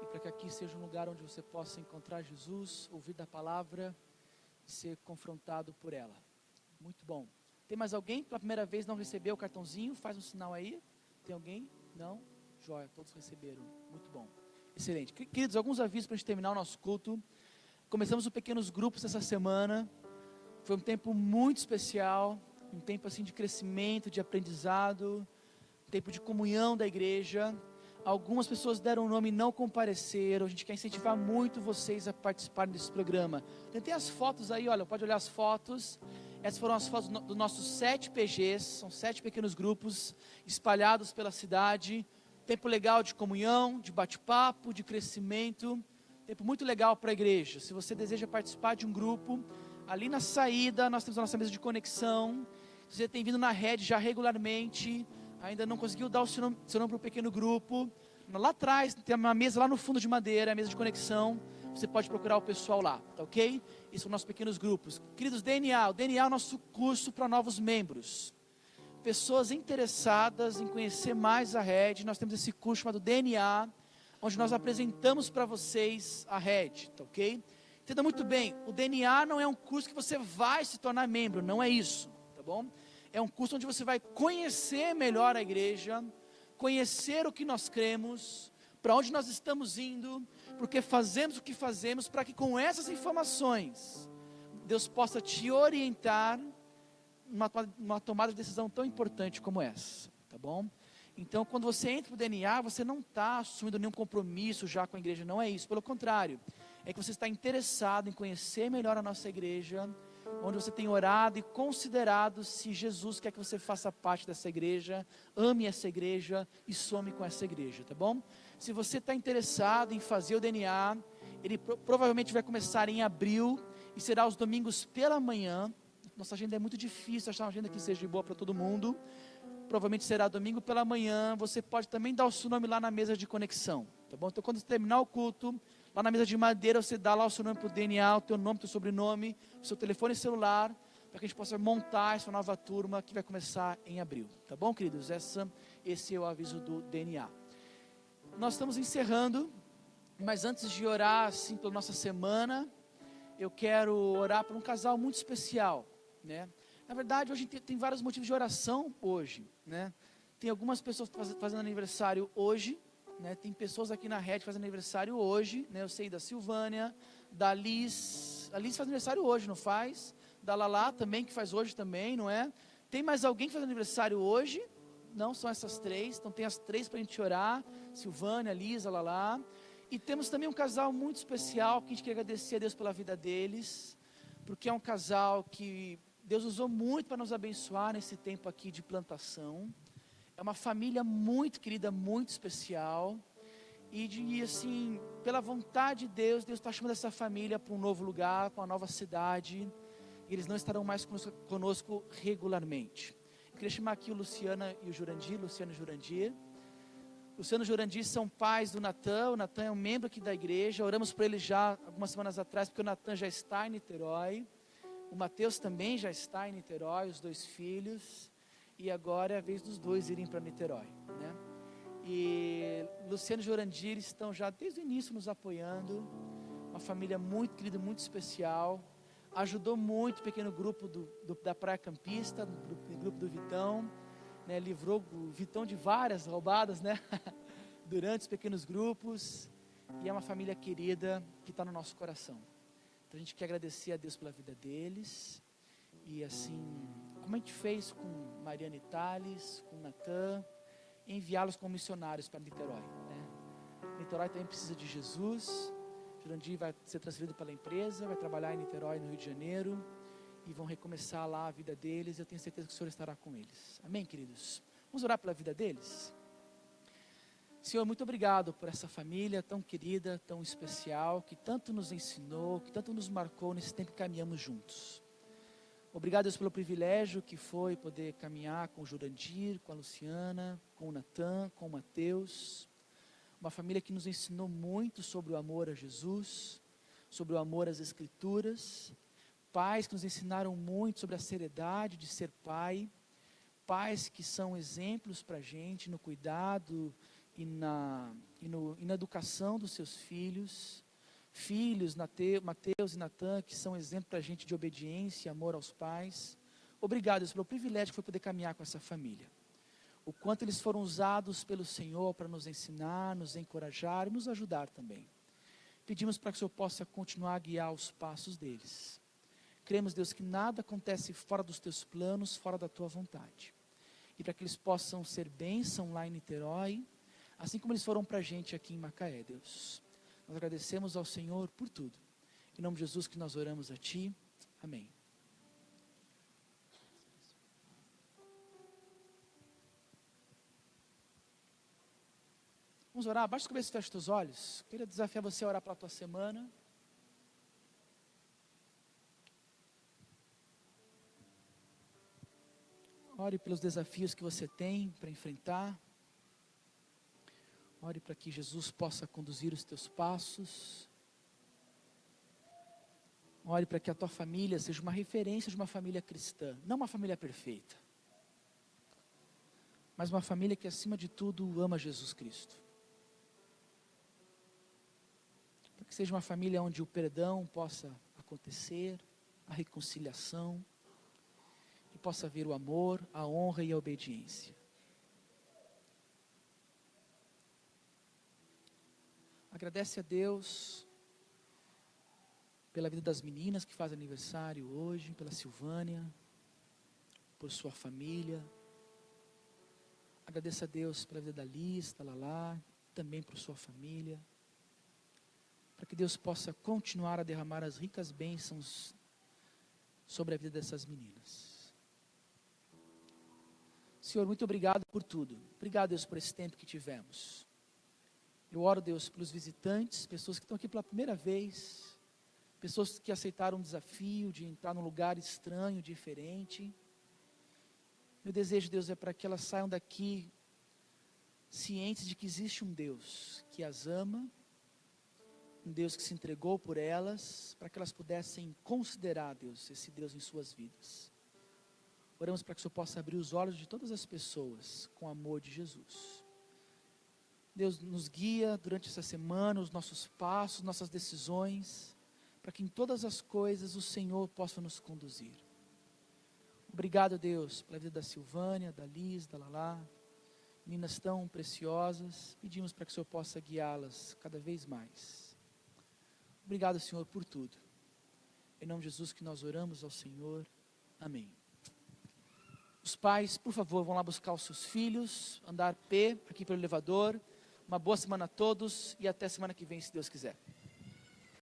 e para que aqui seja um lugar onde você possa encontrar Jesus, ouvir da palavra e ser confrontado por ela. Muito bom. Tem mais alguém que pela primeira vez não recebeu o cartãozinho? Faz um sinal aí. Tem alguém? Não? Joia, todos receberam. Muito bom. Excelente. Queridos, alguns avisos para a gente terminar o nosso culto. Começamos os pequenos grupos essa semana. Foi um tempo muito especial, um tempo assim de crescimento, de aprendizado, um tempo de comunhão da igreja. Algumas pessoas deram o nome e não compareceram. A gente quer incentivar muito vocês a participarem desse programa. Tem as fotos aí, olha, pode olhar as fotos. Essas foram as fotos dos nossos 7 PGs, são 7 pequenos grupos espalhados pela cidade. Tempo legal de comunhão, de bate-papo, de crescimento. Tempo muito legal para a igreja. Se você deseja participar de um grupo, ali na saída nós temos a nossa mesa de conexão. Se você tem vindo na rede já regularmente, ainda não conseguiu dar o seu nome para o pequeno grupo, lá atrás tem uma mesa lá no fundo de madeira, a mesa de conexão. Você pode procurar o pessoal lá, tá ok? Esses são nossos pequenos grupos. Queridos, DNA, o DNA é o nosso curso para novos membros. Pessoas interessadas em conhecer mais a rede, nós temos esse curso chamado DNA, onde nós apresentamos para vocês a rede, tá ok? Entenda muito bem, o DNA não é um curso que você vai se tornar membro, não é isso, tá bom? É um curso onde você vai conhecer melhor a igreja, conhecer o que nós cremos, para onde nós estamos indo, porque fazemos o que fazemos, para que com essas informações, Deus possa te orientar numa tomada de decisão tão importante como essa, tá bom? Então, quando você entra no DNA, você não está assumindo nenhum compromisso já com a igreja, não é isso, pelo contrário, é que você está interessado em conhecer melhor a nossa igreja, onde você tem orado e considerado se Jesus quer que você faça parte dessa igreja, ame essa igreja e some com essa igreja, tá bom? Se você está interessado em fazer o DNA, ele provavelmente vai começar em abril e será aos domingos pela manhã. Nossa agenda é muito difícil, achar uma agenda que seja boa para todo mundo. Provavelmente será domingo pela manhã. Você pode também dar o seu nome lá na mesa de conexão, tá bom? Então quando você terminar o culto, lá na mesa de madeira, você dá lá o seu nome para o DNA, o teu nome, o teu sobrenome, o seu telefone celular, para que a gente possa montar essa nova turma que vai começar em abril, tá bom, queridos? Esse é o aviso do DNA. Nós estamos encerrando, mas antes de orar assim pela nossa semana, eu quero orar por um casal muito especial, né? Na verdade, hoje tem vários motivos de oração hoje, né? Tem algumas pessoas fazendo aniversário hoje, né? Tem pessoas aqui na rede fazendo aniversário hoje, né? Eu sei da Silvânia, da Liz. A Liz faz aniversário hoje, não faz? Da Lala também, que faz hoje também, não é? Tem mais alguém que faz aniversário hoje? Não, são essas 3. Então tem as 3 para a gente orar. Silvânia, Liz, a Lala. E temos também um casal muito especial, que a gente quer agradecer a Deus pela vida deles. Porque é um casal que Deus usou muito para nos abençoar nesse tempo aqui de plantação. É uma família muito querida, muito especial. E assim, pela vontade de Deus, Deus está chamando essa família para um novo lugar, para uma nova cidade. E eles não estarão mais conosco regularmente. Eu queria chamar aqui o Luciano e o Jurandir. Luciano e Jurandir são pais do Natan. O Natan é um membro aqui da igreja. Oramos por ele já algumas semanas atrás, porque o Natan já está em Niterói. O Mateus também já está em Niterói, os 2 filhos. E agora é a vez dos 2 irem para Niterói, né? E Luciano e Jurandir estão já desde o início nos apoiando. Uma família muito querida, muito especial. ajudou muito o pequeno grupo da Praia Campista, o grupo do Vitão, né? Livrou o Vitão de várias roubadas, né? Durante os pequenos grupos, e é uma família querida que está no nosso coração. Então a gente quer agradecer a Deus pela vida deles, e assim, como a gente fez com Mariana e Thales, com Natan, enviá-los como missionários para Niterói, né? Niterói também precisa de Jesus. Jurandir vai ser transferido pela empresa, vai trabalhar em Niterói, no Rio de Janeiro, e vão recomeçar lá a vida deles. Eu tenho certeza que o Senhor estará com eles. Amém, queridos? Vamos orar pela vida deles? Senhor, muito obrigado por essa família tão querida, tão especial, que tanto nos ensinou, que tanto nos marcou nesse tempo que caminhamos juntos. Obrigado, Deus, pelo privilégio que foi poder caminhar com o Jurandir, com a Luciana, com o Natan, com o Mateus. Uma família que nos ensinou muito sobre o amor a Jesus, sobre o amor às Escrituras. Pais que nos ensinaram muito sobre a seriedade de ser pai. Pais que são exemplos para a gente no cuidado e na educação dos seus filhos. Filhos, Mateus e Natan, que são exemplos para a gente de obediência e amor aos pais. Obrigado, Deus, pelo privilégio que foi poder caminhar com essa família. O quanto eles foram usados pelo Senhor para nos ensinar, nos encorajar e nos ajudar também. Pedimos para que o Senhor possa continuar a guiar os passos deles. Cremos, Deus, que nada acontece fora dos teus planos, fora da tua vontade. E para que eles possam ser bênção lá em Niterói, assim como eles foram para a gente aqui em Macaé, Deus. Nós agradecemos ao Senhor por tudo. Em nome de Jesus que nós oramos a Ti. Amém. Vamos orar? Abaixa a cabeça e fecha os olhos. Queria desafiar você a orar para a tua semana. Ore pelos desafios que você tem para enfrentar. Ore para que Jesus possa conduzir os teus passos. Ore para que a tua família seja uma referência de uma família cristã. Não uma família perfeita, mas uma família que acima de tudo ama Jesus Cristo. Para que seja uma família onde o perdão possa acontecer, a reconciliação, e possa haver o amor, a honra e a obediência. Agradece a Deus pela vida das meninas que fazem aniversário hoje, pela Silvânia, por sua família. Agradeça a Deus pela vida da Liz, da Lala, também por sua família. Para que Deus possa continuar a derramar as ricas bênçãos sobre a vida dessas meninas. Senhor, muito obrigado por tudo. Obrigado, Deus, por esse tempo que tivemos. Eu oro, Deus, pelos visitantes, pessoas que estão aqui pela primeira vez, pessoas que aceitaram o desafio de entrar num lugar estranho, diferente. Meu desejo, Deus, é para que elas saiam daqui cientes de que existe um Deus que as ama, um Deus que se entregou por elas, para que elas pudessem considerar, Deus, esse Deus em suas vidas. Oramos para que o Senhor possa abrir os olhos de todas as pessoas com o amor de Jesus. Deus, nos guia durante essa semana, os nossos passos, nossas decisões, para que em todas as coisas o Senhor possa nos conduzir. Obrigado, Deus, pela vida da Silvânia, da Liz, da Lala, meninas tão preciosas. Pedimos para que o Senhor possa guiá-las cada vez mais. Obrigado, Senhor, por tudo. Em nome de Jesus que nós oramos ao Senhor. Amém. Os pais, por favor, vão lá buscar os seus filhos, andar P aqui pelo elevador. Uma boa semana a todos e até semana que vem, se Deus quiser.